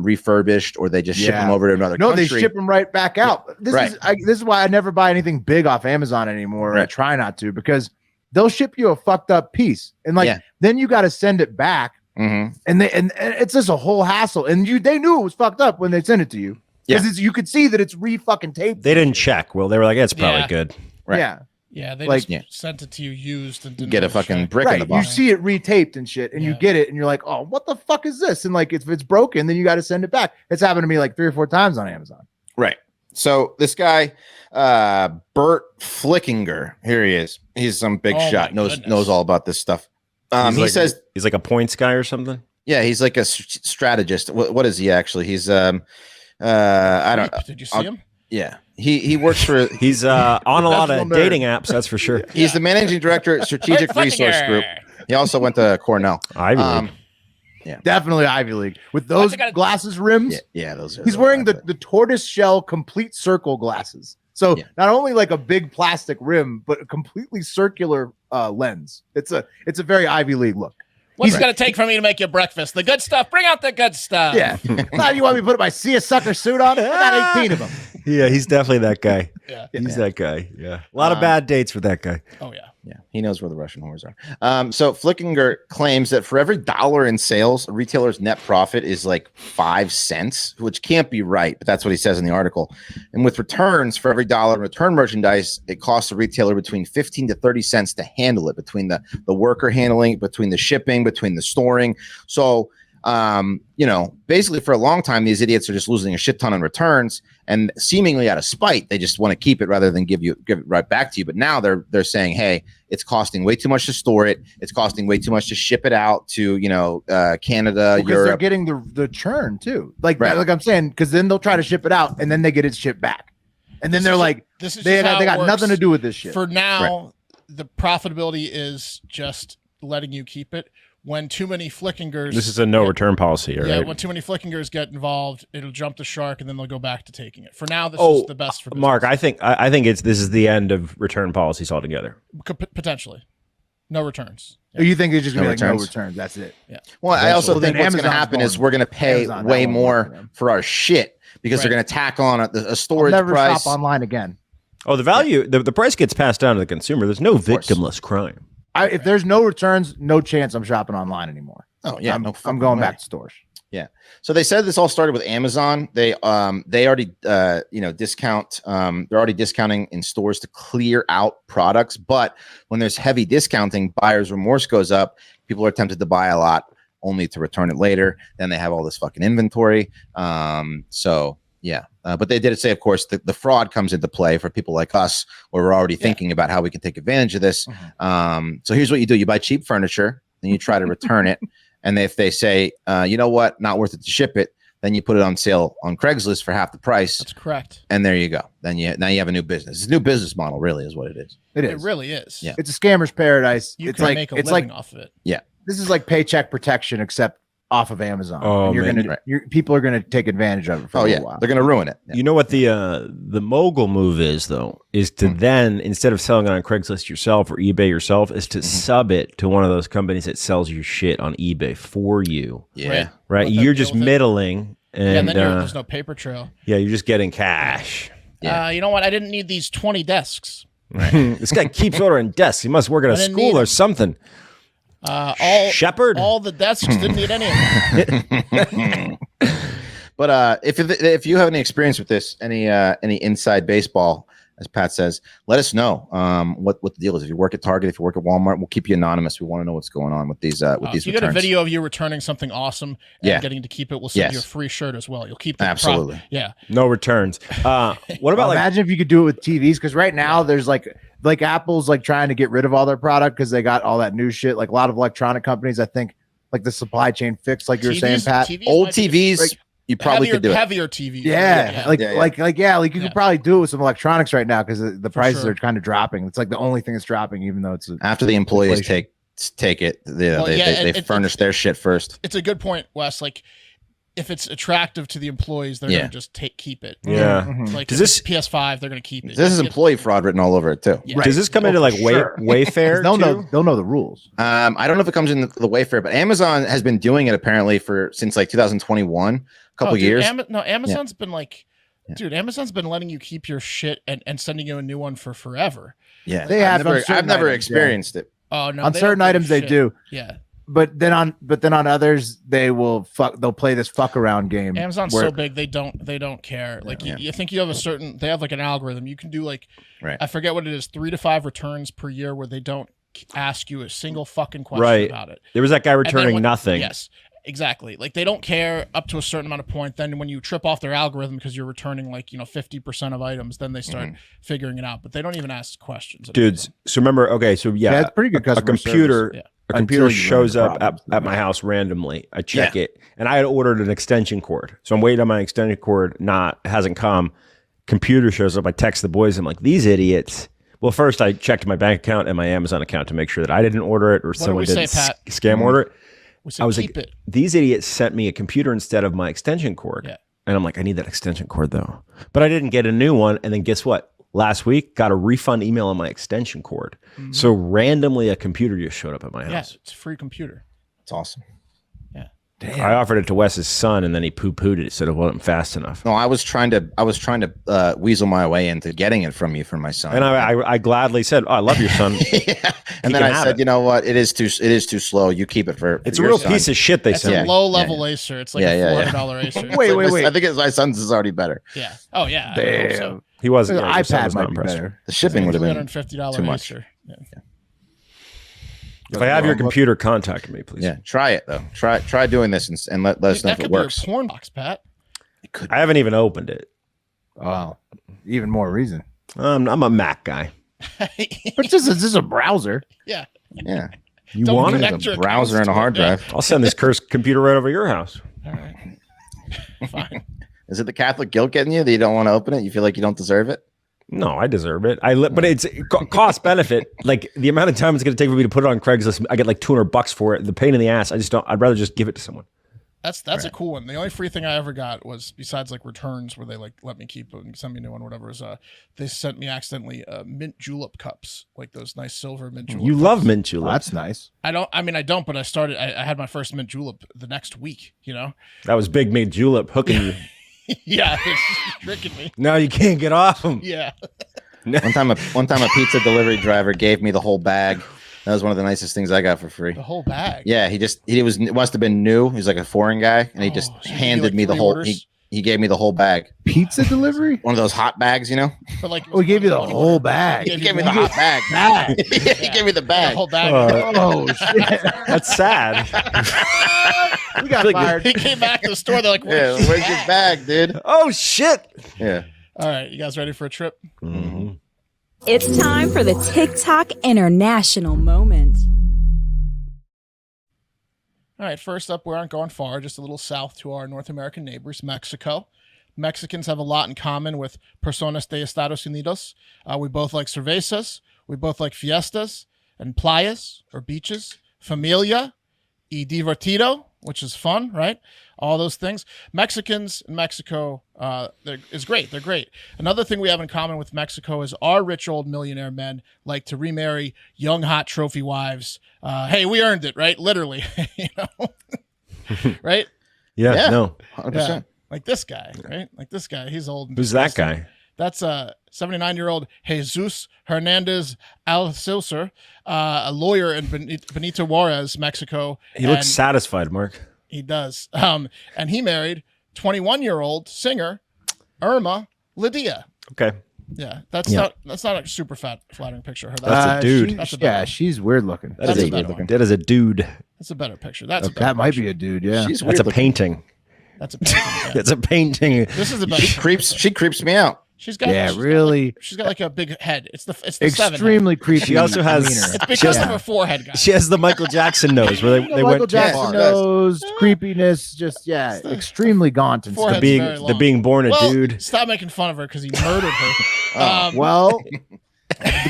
refurbished, or they just ship them over to another country. They ship them right back out. This is why I never buy anything big off Amazon anymore. I try not to, because they'll ship you a fucked up piece and then you got to send it back. Mm-hmm. And it's just a whole hassle. And they knew it was fucked up when they sent it to you, because you could see that it's fucking taped. They didn't check. Well, they were like, it's probably good. Right. Yeah, they just sent it to you used and didn't get a fucking brick in the box. You see it retaped and shit, and you get it, and you're like, oh, what the fuck is this? And if it's broken, then you got to send it back. It's happened to me 3 or 4 times on Amazon. Right. So this guy, Bert Flickinger, here he is. He's some big shot, knows all about this stuff. He says he's like a points guy or something. Yeah, he's like a strategist. What is he actually? He's I don't know. Did you see him? Yeah, he works for. He's on a lot of dating apps. That's for sure. He's the managing director at Strategic Resource Group. He also went to Cornell. Ivy League. Yeah, definitely Ivy League with those glasses rims. Yeah, those. He's wearing the tortoise shell complete circle glasses. So not only a big plastic rim, but a completely circular lens. It's a very Ivy League look. What's it going to take for me to make you breakfast? The good stuff. Bring out the good stuff. Yeah. Now you want me to put my see a sucker suit on? I got 18 of them. Yeah, he's definitely that guy. He's that guy. Yeah. A lot of bad dates with that guy. Oh, yeah. Yeah, he knows where the Russian whores are. So Flickinger claims that for every $1 in sales, a retailer's net profit is 5 cents, which can't be right, but that's what he says in the article. And with returns, for every $1 in return merchandise, it costs a retailer between 15 to 30 cents to handle it, between the worker handling, between the shipping, between the storing. So you know, basically for a long time, these idiots are just losing a shit ton on returns, and seemingly out of spite, they just want to keep it rather than give it right back to you. But now they're saying, hey, it's costing way too much to store it. It's costing way too much to ship it out to, you know, Canada, because Europe. they're getting the churn too. Like Right. like I'm saying, because then they'll try to ship it out and then they get it shipped back, and then they're like, this is they just how it got works. nothing to do with this shit. For now, the profitability is just letting you keep it. When too many flickingers, This is a no return policy, right? yeah. When too many flickingers get involved, it'll jump the shark, and then they'll go back to taking it. For now, this is the best for business. Mark, I think this is the end of return policies altogether. Potentially, no returns. You think it's just gonna No be like no returns? returns? That's it. Yeah. Well, I also Well, think then what's going to Amazon's happen is going- we're going to pay Amazon, that way won't work for more them. for our shit because they're Right. going to tack on a I'll storage never price. shop online again. Oh, the value, the price gets passed down to the consumer. There's no victimless crime. If there's no returns, no chance I'm shopping online anymore. Oh yeah, I'm no fucking going way. back to stores. Yeah. So they said this all started with Amazon. They already discount. They're already discounting in stores to clear out products. But when there's heavy discounting, buyer's remorse goes up. People are tempted to buy a lot only to return it later. Then they have all this fucking inventory. So yeah. But they did say, of course, the fraud comes into play for people like us, where we're already thinking about how we can take advantage of this. So here's what you do: you buy cheap furniture, then you try to return it. And if they say, you know what, not worth it to ship it, then you put it on sale on Craigslist for half the price. That's correct. And there you go. Then now you have a new business. It's a new business model, really, is what it is. It It is. really is. Yeah. It's a scammer's paradise. You It's can like make a it's living like off of it. this is like paycheck protection, except off of Amazon. Oh, And you're man. gonna people are gonna take advantage of it for Oh a yeah, little while. they're gonna ruin it. You know what the mogul move is, though, is to then, instead of selling it on Craigslist yourself or eBay yourself, is to sub it to one of those companies that sells your shit on eBay for you. Yeah. Right? Let them You're deal just with it. middling, and, And then there's no paper trail. yeah, you're just getting cash. Yeah. You know what? I didn't need these 20 desks. This guy keeps ordering desks. He must work at a didn't school need or them. something. Shepherd? All the desks didn't need any of them. But if you have any experience with this, any inside baseball, as Pat says, let us know what the deal is. If you work at Target, if you work at Walmart, we'll keep you anonymous. We want to know what's going on with these If you get a returns. video of you returning something awesome and Yeah. getting to keep it, we'll send you a Yes. free shirt as well. You'll keep the Absolutely. Yeah. No returns. What about like imagine if you could do it with TVs, because right now there's like Apple's like trying to get rid of all their product because they got all that new shit. Like a lot of electronic companies, I think, like the supply chain fixed, like you were saying, Pat. Old might be TVs, you probably could do it. heavier TVs. Yeah, like you could probably do it with some electronics right now because the prices sure. are kind of dropping. It's like the only thing that's dropping, even though it's After the employees inflation. take it, they it- furnish their shit first. It's a good point, Wes. Like, if it's attractive to the employees, they're Yeah. gonna just keep it. Yeah. Like, Does if it's this- PS5, they're gonna keep it. This is It- employee fraud written all over it too. Yeah. does this come into like sure. Wayfair? they'll too? know the rules. I don't know if it comes in the Wayfair, but Amazon has been doing it apparently since like 2021, a couple dude, years. Amazon's been like, dude, Amazon's been letting you keep your shit and sending you a new one for forever. Yeah, They have on I've certain never items, experienced it. Oh no, On they certain don't give a items they shit. do, Yeah, but then on others they'll play this fuck around game. Amazon's where- so big they don't care. Like you think you have they have like an algorithm. You can do like Right. I forget what it is, 3 to 5 returns per year where they don't ask you a single fucking question Right. about it. There was that guy And then returning when- nothing. Yes, exactly. Like they don't care up to a certain amount of point. Then when you trip off their algorithm because you're returning like 50% of items, then they start figuring it out. But they don't even ask questions. Dudes, so remember, okay, so yeah, That's pretty good a customer computer, service. a computer Until you shows learn the up problems. at my house randomly. I check it, and I had ordered an extension cord, so I'm waiting on my extension cord. Hasn't come. Computer shows up. I text the boys. I'm like, these idiots. Well, first I checked my bank account and my Amazon account to make sure that I didn't order it or do someone we say, didn't Pat? scam order it. We said I was keep like, it. these idiots sent me a computer instead of my extension cord. Yeah. And I'm like, I need that extension cord though. But I didn't get a new one. And then guess what? Last week, got a refund email on my extension cord. So randomly, a computer just showed up at my Yeah, house. it's a free computer. It's awesome. I offered it to Wes's son, and then he poo-pooed it. Said it wasn't fast enough. No, I was trying to weasel my way into getting it from you for my son. And I gladly said, "Oh, I love your son." yeah. And then can I have said, it. you know what? It is too slow. You keep it for It's a your real son. piece of shit. They It's sent a me. low level Acer. It's like a $400 Acer. Wait. I think my son's is already better. Yeah. Oh yeah. I hope so. He wasn't. Yeah, your son iPad was not might be impressed. better. The shipping would have been $350 too much. Acer. Yeah. If I have your computer, contact me, please. Yeah, try it though. Try doing this and let us know if That it could be works. a porn box, Pat. I haven't even opened it. Oh, even more reason. I'm a Mac guy. But this is a browser. Yeah. Yeah, You Don't want connect it? your a browser and accounts a to hard it, yeah. drive. I'll send this cursed computer right over your house. All right. Fine. Is it the Catholic guilt getting you that you don't want to open it? You feel like you don't deserve it? No, I deserve it. But it's cost benefit. Like the amount of time it's going to take for me to put it on Craigslist, I get like $200 for it. The pain in the ass. I'd rather just give it to someone. That's a cool one. The only free thing I ever got was, besides like returns where they like let me keep it and send me a new one, whatever, is they sent me accidentally mint julep cups, like those nice silver mint julep. You cups. love mint julep. Oh, that's nice. I don't, but I had my first mint julep the next week, you know? That was big mint julep hooking you. Yeah, it's tricking me. Now you can't get off them. Yeah. One time a pizza delivery driver gave me the whole bag. That was one of the nicest things I got for free. The whole bag. Yeah, it must have been new. He was like a foreign guy, and he just So handed like me the 3 whole. orders? He gave me the whole bag. Pizza delivery? One of those hot bags, you know. But like, Oh, he gave you the whole bag. He gave me the hot bag. He gave me the the bag. whole bag. Oh shit! That's sad. We got fired. He came back to the store. They're like, Yeah, where's your bag, dude? Oh shit. Yeah. All right, you guys ready for a trip? Mm-hmm. It's time for the TikTok International Moment. All right, first up, we aren't going far, just a little south to our North American neighbors, Mexico. Mexicans have a lot in common with personas de Estados Unidos. We both like cervezas, we both like fiestas, and playas, or beaches, familia, y divertido, which is fun, right? All those things. Mexicans in Mexico is great. They're great. Another thing we have in common with Mexico is our rich old millionaire men like to remarry young hot trophy wives. Hey, we earned it, right? Literally, you know, right? Yeah. No. 100%. Yeah. Like this guy, right? Like this guy. He's old. And Who's that disgusting. guy? That's a 79-year-old Jesus Hernandez Alcilcer, a lawyer in Benito Juarez, Mexico. He looks And satisfied, Mark. He does. And he married 21-year-old singer Irma Lydia. Okay. Yeah, that's Yeah. not a super flattering picture of her. That's a dude. That's a better one. She's weird looking. That's a better looking. one. That is a dude. That's a better picture. That's a better That might picture. be a dude. Yeah. She's That's weird a looking. painting. That's a painting. Yeah. It's a painting. This is a better. She creeps me out. She's got. Yeah, she's got really. like, she's got like a big head. It's the seven head. Extremely creepy. She also has- demeanor. It's because She of has- her forehead, guys. She has the Michael Jackson nose where they Michael went Jackson far. nose, creepiness, just extremely gaunt and Forehead's stuff. being very the long. being born a Well, dude. Stop making fun of her because he murdered her. Well,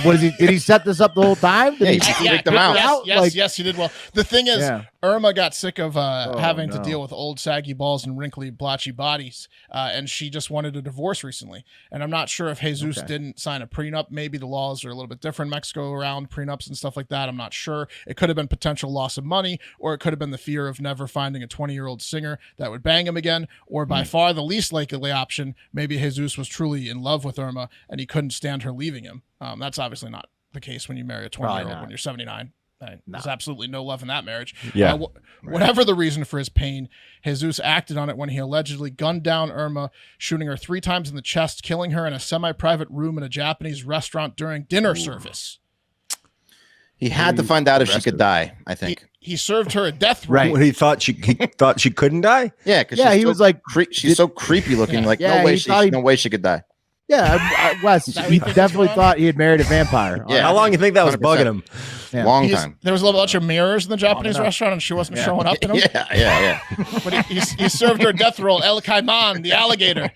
what is he? Did he set this up the whole time? Did Yeah, he he freaked them out. Yes, you did well. The thing is, Yeah. Irma got sick of having to no. deal with old saggy balls and wrinkly blotchy bodies, and she just wanted a divorce recently. And I'm not sure if Jesus didn't sign a prenup. Maybe the laws are a little bit different in Mexico around prenups and stuff like that. I'm not sure. It could have been potential loss of money, or it could have been the fear of never finding a 20-year-old singer that would bang him again, or by far the least likely option, maybe Jesus was truly in love with Irma and he couldn't stand her leaving him. That's obviously not the case when you marry a 20-year-old when you're 79. There's absolutely no love in that marriage. Yeah. Whatever the reason for his pain, Jesus acted on it when he allegedly gunned down Irma, shooting her 3 times in the chest, killing her in a semi-private room in a Japanese restaurant during dinner service. He had to find out if she could die, I think. He served her a death row. Right. He thought she couldn't die. Yeah, because he was like, she's so creepy looking. Yeah. Like Yeah, no way, he thought he- no way she could die. Yeah, Wes, that what he you think definitely was going on? thought he had married a vampire. Yeah. How long do you think that was 100%. bugging him? Yeah. Long He's- time. There was a little bunch of mirrors in the Japanese restaurant, and she wasn't showing up in them. Yeah. But he served her death roll, El Caiman, the alligator.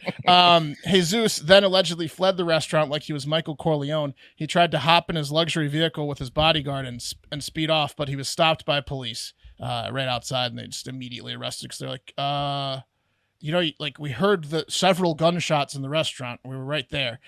Jesus then allegedly fled the restaurant like he was Michael Corleone. He tried to hop in his luxury vehicle with his bodyguard and speed off, but he was stopped by police right outside, and they just immediately arrested because they're like, like we heard the several gunshots in the restaurant. We were right there.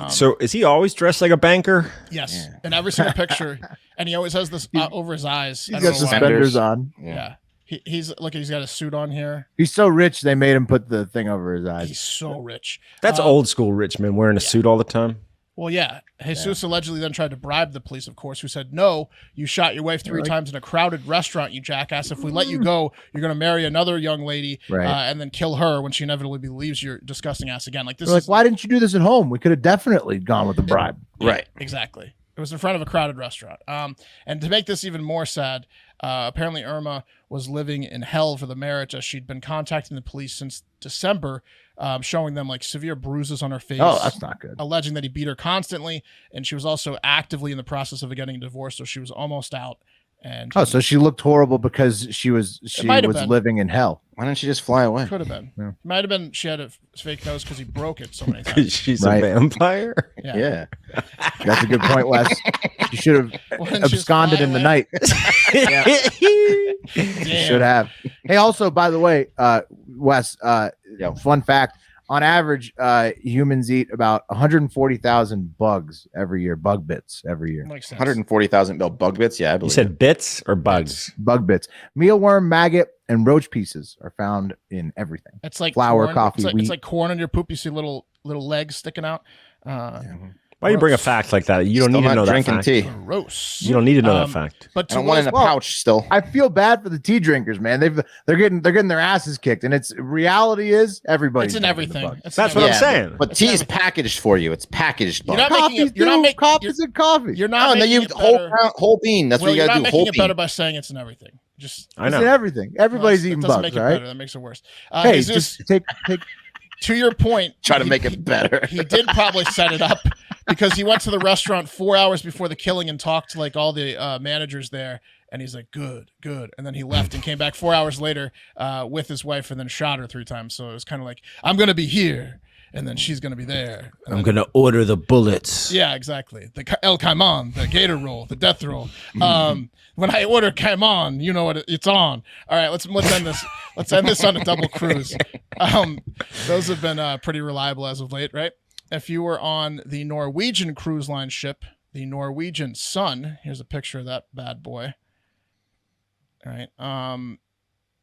So is he always dressed like a banker? Yes, in every single picture, and he always has this over his eyes. I He's don't got know why. suspenders on. Yeah, he's got a suit on here. He's so rich they made him put the thing over his eyes. He's so rich. That's old school rich man wearing a suit all the time. Well, yeah. Jesus allegedly then tried to bribe the police, of course, who said, "No, you shot your wife 3 times in a crowded restaurant, you jackass. If we let you go, you're going to marry another young lady and then kill her when she inevitably leaves your disgusting ass again." Like this. They're like, why didn't you do this at home? We could have definitely gone with the bribe. Right. Exactly. It was in front of a crowded restaurant. And to make this even more sad, apparently Irma was living in hell for the marriage, as she'd been contacting the police since December, showing them like severe bruises on her face. Oh, that's not good. Alleging that he beat her constantly, and she was also actively in the process of getting a divorce, so she was almost out. And so she looked horrible because she was living in hell. Why didn't she just fly away? Could have been. Yeah. Might have been she had a fake nose because he broke it so many times. She's a vampire. Yeah. That's a good point, Wes. You should have absconded in the night. Should have. Hey, also, by the way, Wes, fun fact. On average, humans eat about 140,000 bugs every year, bug bits every year. 140,000 bug bits? Yeah, I believe You said bits or bugs? Bug bits. Mealworm, maggot, and roach pieces are found in everything. It's like flour, corn. coffee, wheat. It's like corn in your poop. You see little legs sticking out. Why you bring a fact like that? You don't need to know that fact. Tea. Gross. You don't need to know that fact. But I don't want it in a pouch still. I feel bad for the tea drinkers, man. They're getting their asses kicked, and it's reality is everybody's It's in everything. That's what I'm saying. But tea is packaged for you. It's packaged. You're not making it. You're not making coffee's in coffee. You're not making it better. whole bean. That's what you you're got to not do. Whole making it bean. better by saying it's in everything. Just I know. It's in everything. Everybody's that eating doesn't bugs, make it right? better. That makes it worse. Hey, Jesus, just take. to your point, Try to make it better. He did probably set it up because he went to the restaurant 4 hours before the killing and talked to like all the managers there. And he's like, good. And then he left and came back 4 hours later with his wife and then shot her 3 times. So it was kind of like, I'm going to be here. And then she's going to be there. I'm going to order the bullets. Yeah, exactly. The El Caiman, the gator roll, the death roll. When I order Caiman, you know what it's on. All right, let's end this. Let's end this on a double cruise. Those have been pretty reliable as of late, right? If you were on the Norwegian cruise line ship, the Norwegian Sun, here's a picture of that bad boy. All right.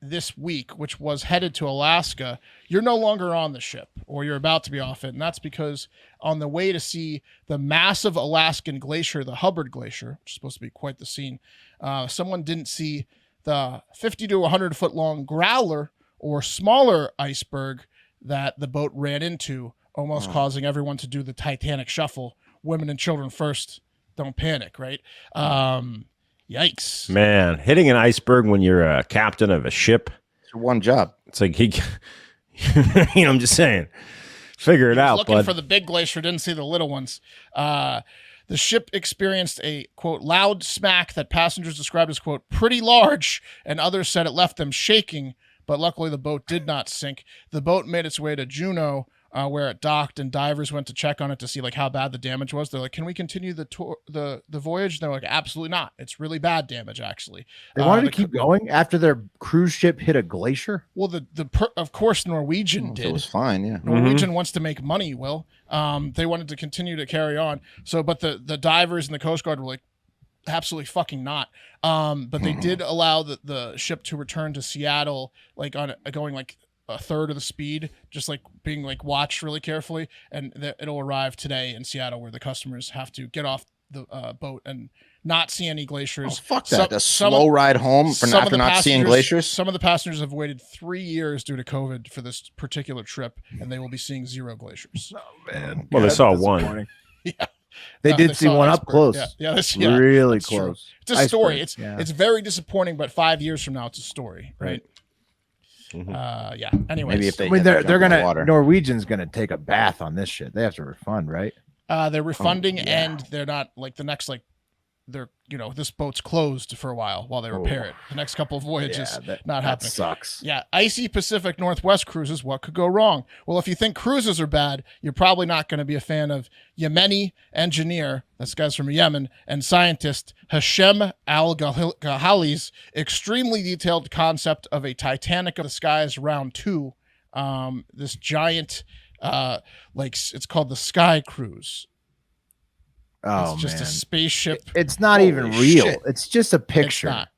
This week, which was headed to Alaska, you're no longer on the ship, or you're about to be off it. And that's because on the way to see the massive Alaskan glacier, the Hubbard Glacier, which is supposed to be quite the scene, someone didn't see the 50 to 100 foot long growler or smaller iceberg that the boat ran into, almost causing everyone to do the Titanic shuffle. Women and children first, don't panic, right? Yikes. Man, hitting an iceberg when you're a captain of a ship. It's your one job. It's like I'm just saying. Figure it out, looking bud. for the big glacier, didn't see the little ones. The ship experienced a, quote, loud smack that passengers described as, quote, pretty large, and others said it left them shaking, but luckily the boat did not sink. The boat made its way to Juneau, where it docked, and divers went to check on it to see like how bad the damage was. They're like, "Can we continue the tour, the voyage?" And they're like, "Absolutely not. It's really bad damage, actually." They wanted to keep going after their cruise ship hit a glacier. Well, of course Norwegian did. It was fine, yeah. Norwegian wants to make money. Will they wanted to continue to carry on? So, but the divers and the Coast Guard were like, absolutely fucking not. But they did allow the ship to return to Seattle, like going like a third of the speed, just like being like watched really carefully, and it'll arrive today in Seattle, where the customers have to get off the boat and not see any glaciers. Oh, fuck that! A slow ride home after not seeing glaciers. Some of the passengers have waited 3 years due to COVID for this particular trip, and they will be seeing 0 glaciers. Oh man! Well, they saw one. Yeah. They did see one up close. Yeah, really close. True. It's a story. It's very disappointing, but 5 years from now, it's a story, right? Yeah. Anyways, maybe if they, they're gonna Norwegian's gonna take a bath on this shit. They have to refund, right? They're refunding, and they're not like the next they're this boat's closed for a while they repair it. The next couple of voyages not happening. Sucks. Yeah, icy Pacific Northwest cruises. What could go wrong? Well, if you think cruises are bad, you're probably not going to be a fan of Yemeni engineer, this guy's from Yemen, and scientist Hashem Al-Ghali's extremely detailed concept of a Titanic of the Skies Round 2. This giant, it's called the Sky Cruise. Oh, it's just a spaceship. It's not even real. Shit. It's just a picture. It's not.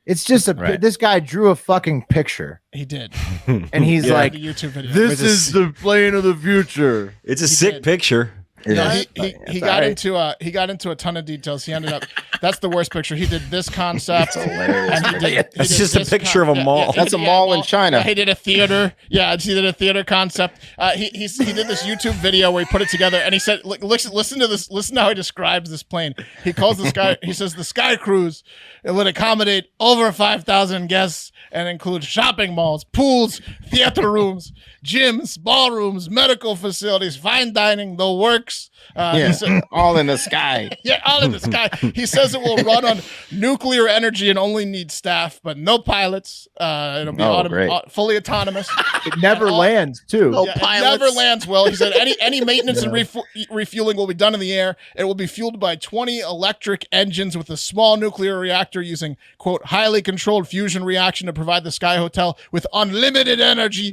It's just this guy drew a fucking picture. He did. And he's like, YouTube video. this is the plane of the future. It's a sick picture. No, Yeah. he got into a ton of details. He ended up. That's the worst picture. He did this concept. And he did That's just a picture of a mall. That's a mall in China. Yeah, he did a theater. Yeah, he did a theater concept. He did this YouTube video where he put it together, and he said, listen to this. Listen to how he describes this plane. He calls the sky. He says the Sky Cruise. It would accommodate over 5,000 guests and include shopping malls, pools, theater rooms, gyms, ballrooms, medical facilities, fine dining, the works. He said, all in the sky. Yeah, all in the sky. He says it will run on nuclear energy and only need staff, but no pilots. It'll be fully autonomous. It never lands, too. It never lands well. He said any maintenance and refueling will be done in the air. It will be fueled by 20 electric engines with a small nuclear reactor using, quote, highly controlled fusion reaction to provide the Sky Hotel with unlimited energy.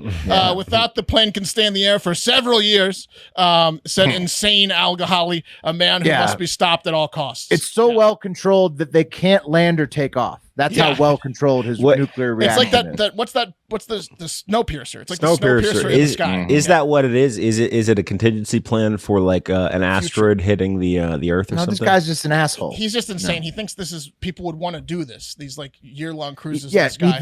Without the plane can stay in the air for several years, said insane Al-Ghali, a man who must be stopped at all costs. It's so well controlled that they can't land or take off. That's how well controlled his nuclear reaction It's like that. What's the Snowpiercer? It's like the Snowpiercer in the sky. Is that what it is? Is it a contingency plan for like an asteroid hitting the Earth or something? This guy's just an asshole. He's just insane. He thinks people would want to do this. These like year-long cruises. Yeah, in the sky. he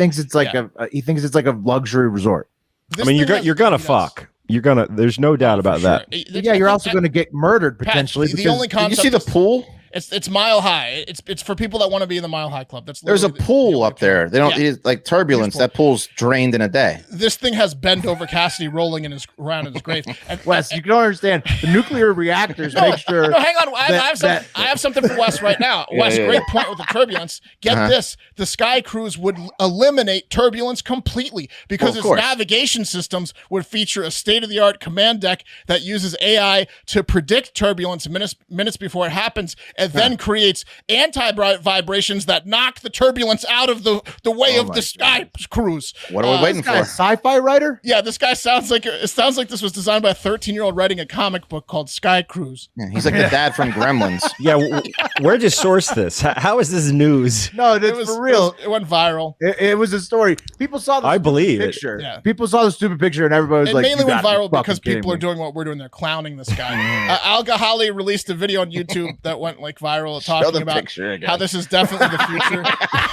thinks it's like a luxury resort. This I mean, thing you're gonna fuck. You're gonna. There's no doubt about that. Yeah, you're also going to get murdered potentially. The only Did you concept see the pool? It's Mile High. It's for people that want to be in the Mile High Club. That's There's a pool up there. They don't need like turbulence. That pool's drained in a day. This thing has bent over Cassidy rolling around in his grave. And, Wes, you don't understand. The nuclear reactors make sure. No, hang on. I have something for Wes right now. Wes, great point with the turbulence. Get this: the Sky Cruise would eliminate turbulence completely because its navigation systems would feature a state-of-the-art command deck that uses AI to predict turbulence minutes before it happens, and then creates anti-vibrations that knock the turbulence out of the way of the Sky Cruise. What are we waiting for? A sci-fi writer? Yeah, this guy sounds like this was designed by a 13-year-old writing a comic book called Sky Cruise. Yeah, he's like the dad from Gremlins. Yeah, where'd you source this? How is this news? No, it's for real. It went viral. It was a story. People saw the picture. Yeah. People saw the stupid picture, and everybody was like, mainly "You went gotta be viral because fucking people are kidding me." doing what we're doing. They're clowning this guy. Al-Ghali released a video on YouTube that went like viral talking about how this is definitely the future.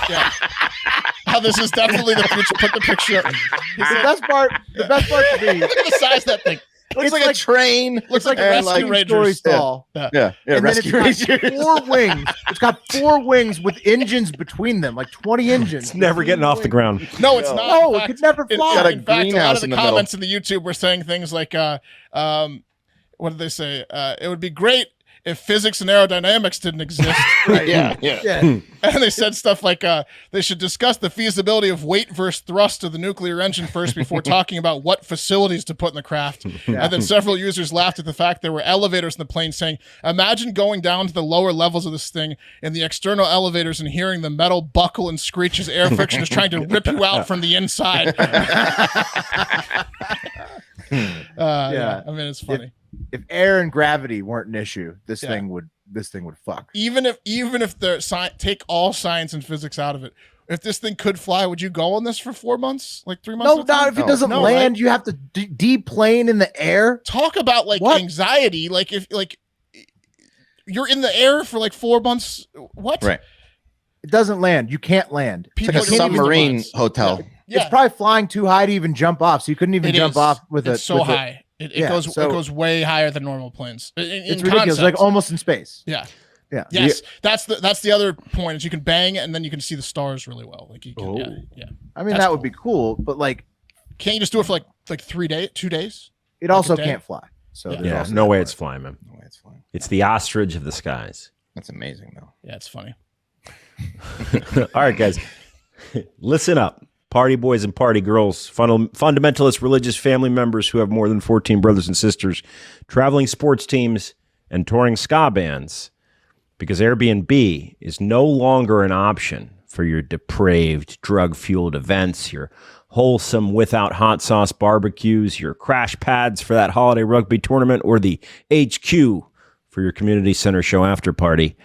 Yeah. How this is definitely the future. Put the picture up. The best part to me. Look at the size of that thing. Looks like a train. Looks like a Rescue Rangers stall. Yeah. And then Rescue it's got 4 wings. It's got 4 wings with engines between them, like 20 engines. It's never getting off the ground. No, it's not. No, it could never fly. In fact, a lot of the comments in the YouTube were saying things like, what did they say? It would be great if physics and aerodynamics didn't exist. Right. Yeah. And they said stuff like they should discuss the feasibility of weight versus thrust of the nuclear engine first before talking about what facilities to put in the craft. And then several users laughed at the fact there were elevators in the plane saying, imagine going down to the lower levels of this thing in the external elevators and hearing the metal buckle and screech as air friction is trying to rip you out from the inside. I mean, it's funny. If air and gravity weren't an issue, this thing would fuck. Even if they're take all science and physics out of it, if this thing could fly, would you go on this for 4 months, like 3 months? No, not if it doesn't land. Right? You have to deplane in the air. Talk about like anxiety. Like if you're in the air for like 4 months. What? Right. It doesn't land. You can't land. It's like a submarine hotel. Yeah. It's probably flying too high to even jump off, so you couldn't even jump off with it. It's so high. It goes way higher than normal planes. It's ridiculous, like almost in space. Yeah. Yeah. Yes, that's the other point is you can bang it and then you can see the stars really well. Like you can, yeah. I mean, that would be cool, but like, can't you just do it for like 3 days, 2 days? It also can't fly. So yeah, no way it's flying, man. No way it's flying. It's the ostrich of the skies. That's amazing, though. Yeah, it's funny. All right, guys, listen up. Party boys and party girls, fundamentalist religious family members who have more than 14 brothers and sisters, traveling sports teams, and touring ska bands. Because Airbnb is no longer an option for your depraved, drug-fueled events, your wholesome without hot sauce barbecues, your crash pads for that holiday rugby tournament, or the HQ for your community center show after party.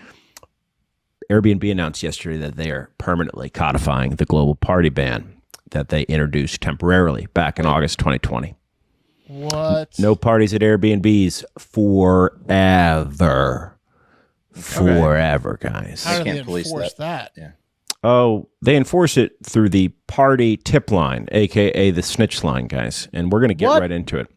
Airbnb announced yesterday that they are permanently codifying the global party ban that they introduced temporarily back in August 2020. What? No parties at Airbnb's forever. Forever, guys. How do they can't police enforce that? Yeah. Oh, they enforce it through the party tip line, aka the snitch line, guys. And we're going to get right into it.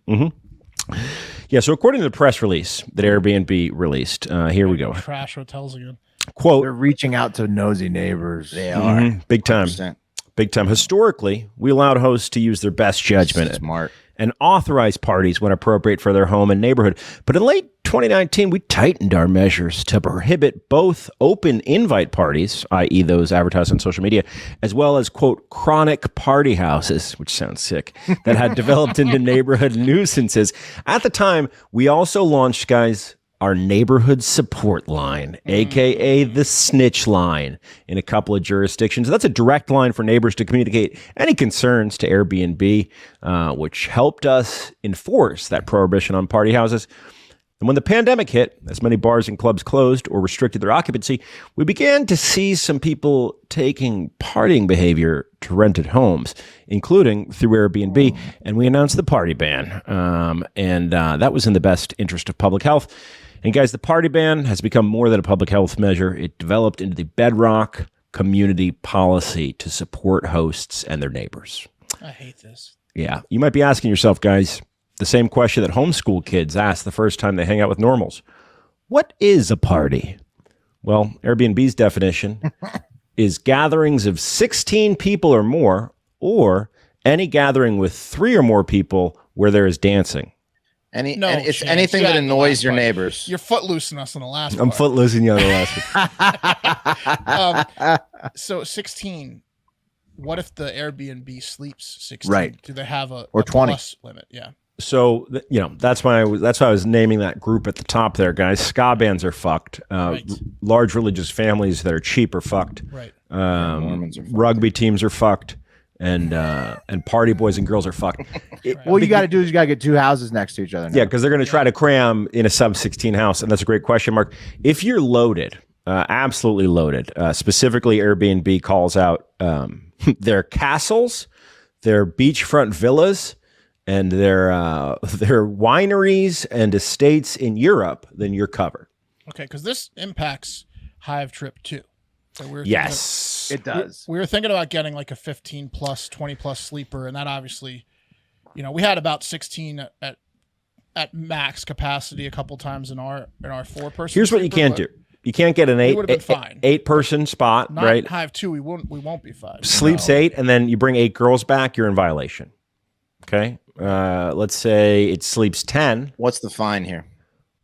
Yeah, so according to the press release that Airbnb released, here we go. Trash hotels again. Quote, They're reaching out to nosy neighbors. They are. big time. 100%. Big time. Historically, we allowed hosts to use their best judgment Smart. and authorize parties when appropriate for their home and neighborhood. But in late 2019, we tightened our measures to prohibit both open invite parties, i.e. those advertised on social media, as well as, quote, chronic party houses, which sounds sick, that had developed into neighborhood nuisances. At the time, we also launched, guys, our neighborhood support line, aka the snitch line, in a couple of jurisdictions. That's a direct line for neighbors to communicate any concerns to Airbnb, which helped us enforce that prohibition on party houses. And when the pandemic hit, as many bars and clubs closed or restricted their occupancy, we began to see some people taking partying behavior to rented homes, including through Airbnb. And we announced the party ban. That was in the best interest of public health. And guys, the party ban has become more than a public health measure. It developed into the bedrock community policy to support hosts and their neighbors. I hate this. Yeah. You might be asking yourself, guys, the same question that homeschool kids ask the first time they hang out with normals. What is a party? Well, Airbnb's definition is gatherings of 16 people or more, or any gathering with 3 or more people where there is dancing. It's anything that annoys your neighbors. You're footloosing us in the last I'm part. footloosing you on the last one. So 16. What if the Airbnb sleeps 16? Right. Do they have a 20 plus limit? Yeah. So that's why I was naming that group at the top there, guys. Ska bands are fucked. Large religious families that are cheap are fucked. Right. Mormons are fucked. Rugby teams are fucked, and party boys and girls are fucked. What you got to do is you got to get 2 houses next to each other now. Yeah, because they're going to try to cram in a sub 16 house, and that's a great question, Mark. If you're loaded, absolutely loaded, specifically Airbnb calls out their castles, their beachfront villas, and their wineries and estates in Europe, then you're covered. Okay, because this impacts Hive Trip too. So Yes, it does. We were thinking about getting like a 15 plus, 20 plus sleeper, and that obviously, we had about 16 at max capacity a couple times in our 4-person. Here's what you can't do. You can't get an eight person spot, Not right? Hive 2, we won't be 5. Sleeps 8, and then you bring 8 girls back, you're in violation. Okay. Let's say it sleeps 10. What's the fine here?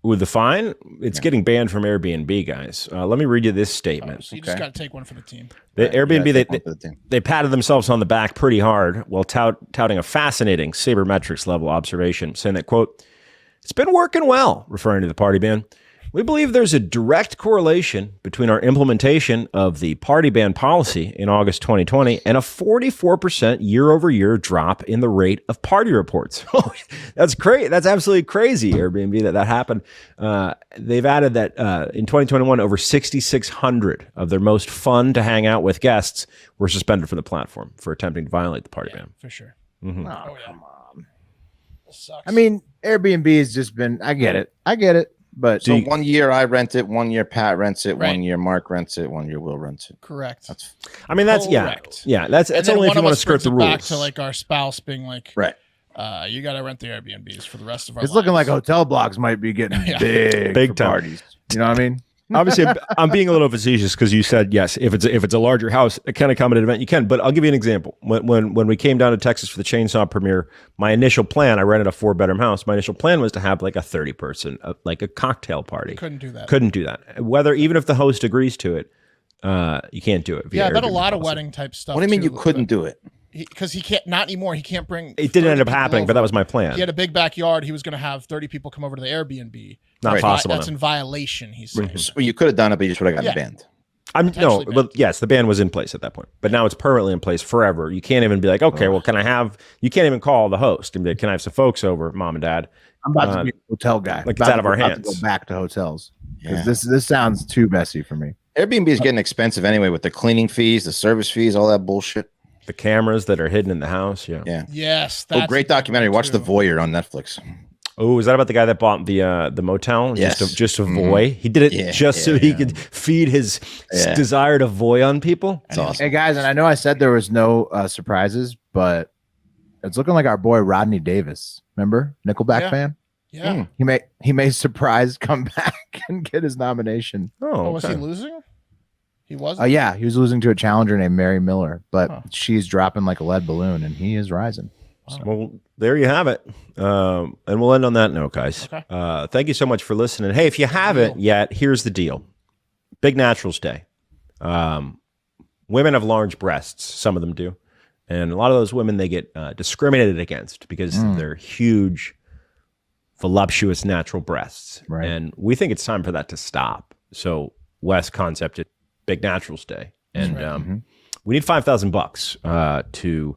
With the fine, it's getting banned from Airbnb, guys. Let me read you this statement. So you just got to take one for the team. Airbnb, they patted themselves on the back pretty hard while touting a fascinating sabermetrics level observation, saying that, quote, "It's been working well," referring to the party ban. "We believe there's a direct correlation between our implementation of the party ban policy in August 2020 and a 44% year-over-year drop in the rate of party reports." That's crazy. That's absolutely crazy, Airbnb, that happened. They've added that in 2021, over 6,600 of their most fun to hang out with guests were suspended from the platform for attempting to violate the party ban. For sure. Come on. This sucks. I mean, Airbnb has just been, I get it. But So 1 year I rent it, 1 year Pat rents it, Right. 1 year Mark rents it, 1 year Will rents it. Correct. That's Correct. That's And then only if one you of want to us skirt brings the it rules. back to like our spouse being like, right. You got to rent the Airbnbs for the rest of our it's looking like lives. hotel blocks might be getting Yeah. big for time. parties. You know what I mean? Obviously, I'm being a little facetious because you said yes. If it's a larger house, it can accommodate an event. You can, but I'll give you an example. When we came down to Texas for the Chainsaw premiere, my initial plan, I rented a 4-bedroom house. My initial plan was to have like a 30-person, like a cocktail party. Couldn't do that. Couldn't do that. Even if the host agrees to it, you can't do it. via Yeah, I bet a Airbnb lot of policy. wedding type stuff. What do you mean too, you couldn't do it? Because he can't, not anymore. He can't bring. It didn't end 30 up people happening, but over. that was my plan. He had a big backyard. He was going to have 30 people come over to the Airbnb. Not Right. possible. That's now. in violation. He's saying. So you could have done it, but you just would have gotten Yeah. banned. No, potentially but banned. yes, the ban was in place at that point. But now it's permanently in place forever. You can't even be like, okay, well, can I have? You can't even call the host and be like, can I have some folks over, mom and dad? I'm about to be a hotel guy. like it's About out of to- our about to hands. Go back to hotels because Yeah. this sounds too messy for me. Airbnb is getting expensive anyway with the cleaning fees, the service fees, all that bullshit. The cameras that are hidden in the house. Yeah. Yeah. Yes. Oh, great documentary. Watch The Voyeur on Netflix. Oh, is that about the guy that bought the motel? Yes. Just a voy. He did it so he could feed his desire to voy on people. That's awesome. Hey guys, and I know I said there was no surprises, but it's looking like our boy Rodney Davis. Remember, Nickelback fan? Yeah. He may surprise come back and get his nomination. Oh, was he losing? He was. Yeah, he was losing to a challenger named Mary Miller, but she's dropping like a lead balloon, and he is rising. So. Well, there you have it. And we'll end on that note, guys. Okay. Thank you so much for listening. Hey, if you haven't yet, here's the deal. Big Naturals Day. Women have large breasts. Some of them do. And a lot of those women, they get discriminated against because they're huge, voluptuous natural breasts. Right. And we think it's time for that to stop. So Wes concepted Big Naturals Day. And we need $5,000 to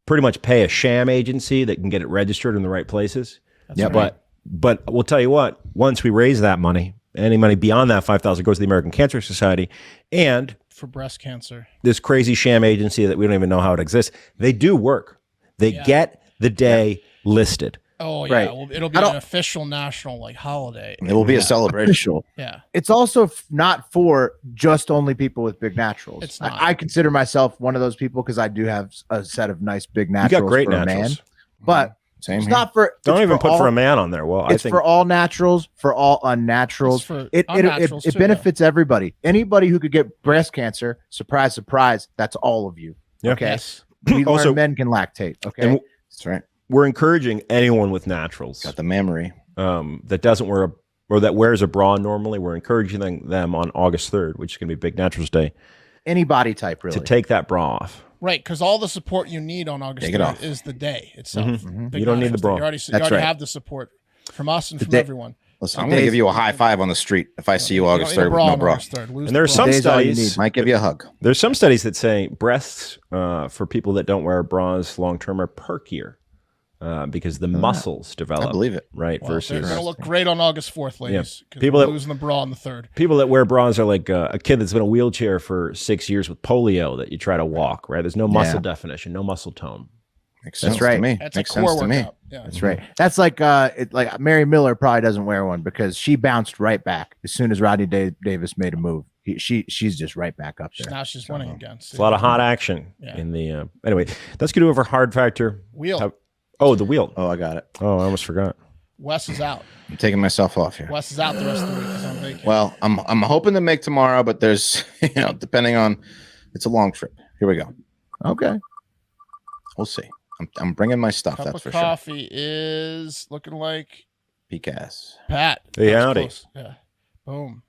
pretty much pay a sham agency that can get it registered in the right places. Yeah, But we'll tell you what, once we raise that money, any money beyond that $5,000 goes to the American Cancer Society. And for breast cancer, this crazy sham agency that we don't even know how it exists, they do work. They get the day listed. Oh yeah, Right. well, it'll be an official national holiday. It will be a celebration. Yeah, It's also not for just only people with big naturals. It's not. I consider myself one of those people because I do have a set of nice big You naturals got great for a naturals. man. But Same it's here. not for. Don't it's even put all- for a man on there. Well, I It's think for all naturals, for all unnaturals. It's for It unnaturals too, benefits everybody. Anybody who could get breast cancer, surprise, surprise, that's all of you. Yeah. Okay. Yes. We Also- learn men can lactate. Okay. and That's right. we're encouraging anyone with naturals Got the memory. that doesn't wear or that wears a bra normally. We're encouraging them on August 3rd, which is going to be Big Naturals Day, Any body type, really. to take that bra off. Right, because all the support you need on August Take it 3rd off. is the day itself. Big You don't need the Naturals Day. bra. You already, That's right. have the support from us and from day- everyone. Listen, I'm going to give you a high five on the street if I see you August don't need a 3rd with no on bra. August 3rd. Lose And there are the some bra. Today's all you studies. Might give you a hug. There's some studies that say breasts for people that don't wear bras long term are perkier because the muscles develop. I believe it. Right. Well, they're versus going to look great on August 4th, ladies. People People that- losing the bra on the 3rd. people that wear bras are like a kid that's been in a wheelchair for 6 years with polio that you try to walk. Right. There's no muscle definition, no muscle tone. Makes That's sense right. to me. That's Makes a core sense to me. workout. Yeah. That's right. That's like like Mary Miller probably doesn't wear one because she bounced right back as soon as Rodney Davis made a move. She's just right back up there. Now she's winning again. It's a lot of hot action in the. Anyway, that's going to do it for Hard Factor. Wheel. The wheel. Oh, I got it. Oh, I almost forgot. Wes is out. I'm taking myself off here. Wes is out the rest of the week. He's on vacation. Well, I'm hoping to make tomorrow, but there's, depending on, it's a long trip. Here we go. Okay. We'll see. I'm bringing my stuff. Cup That's of for sure. coffee is looking like Peak ass. Pat. Hey, That was howdy. close. Yeah. Boom.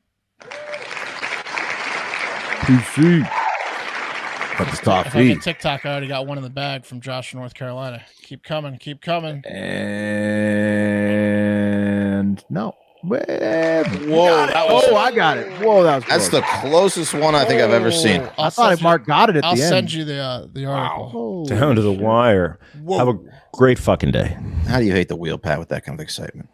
PC. Cup of If I coffee. get TikTok, I already got one in the bag from Josh in North Carolina. Keep coming. Keep coming. And no. Whoa. I got it. Whoa, that was That's close. the closest one I think I've ever seen. I thought Mark got it at I'll the send end. you the article. Down to the wire. Whoa. Have a great fucking day. How do you hate the wheel, Pat, with that kind of excitement?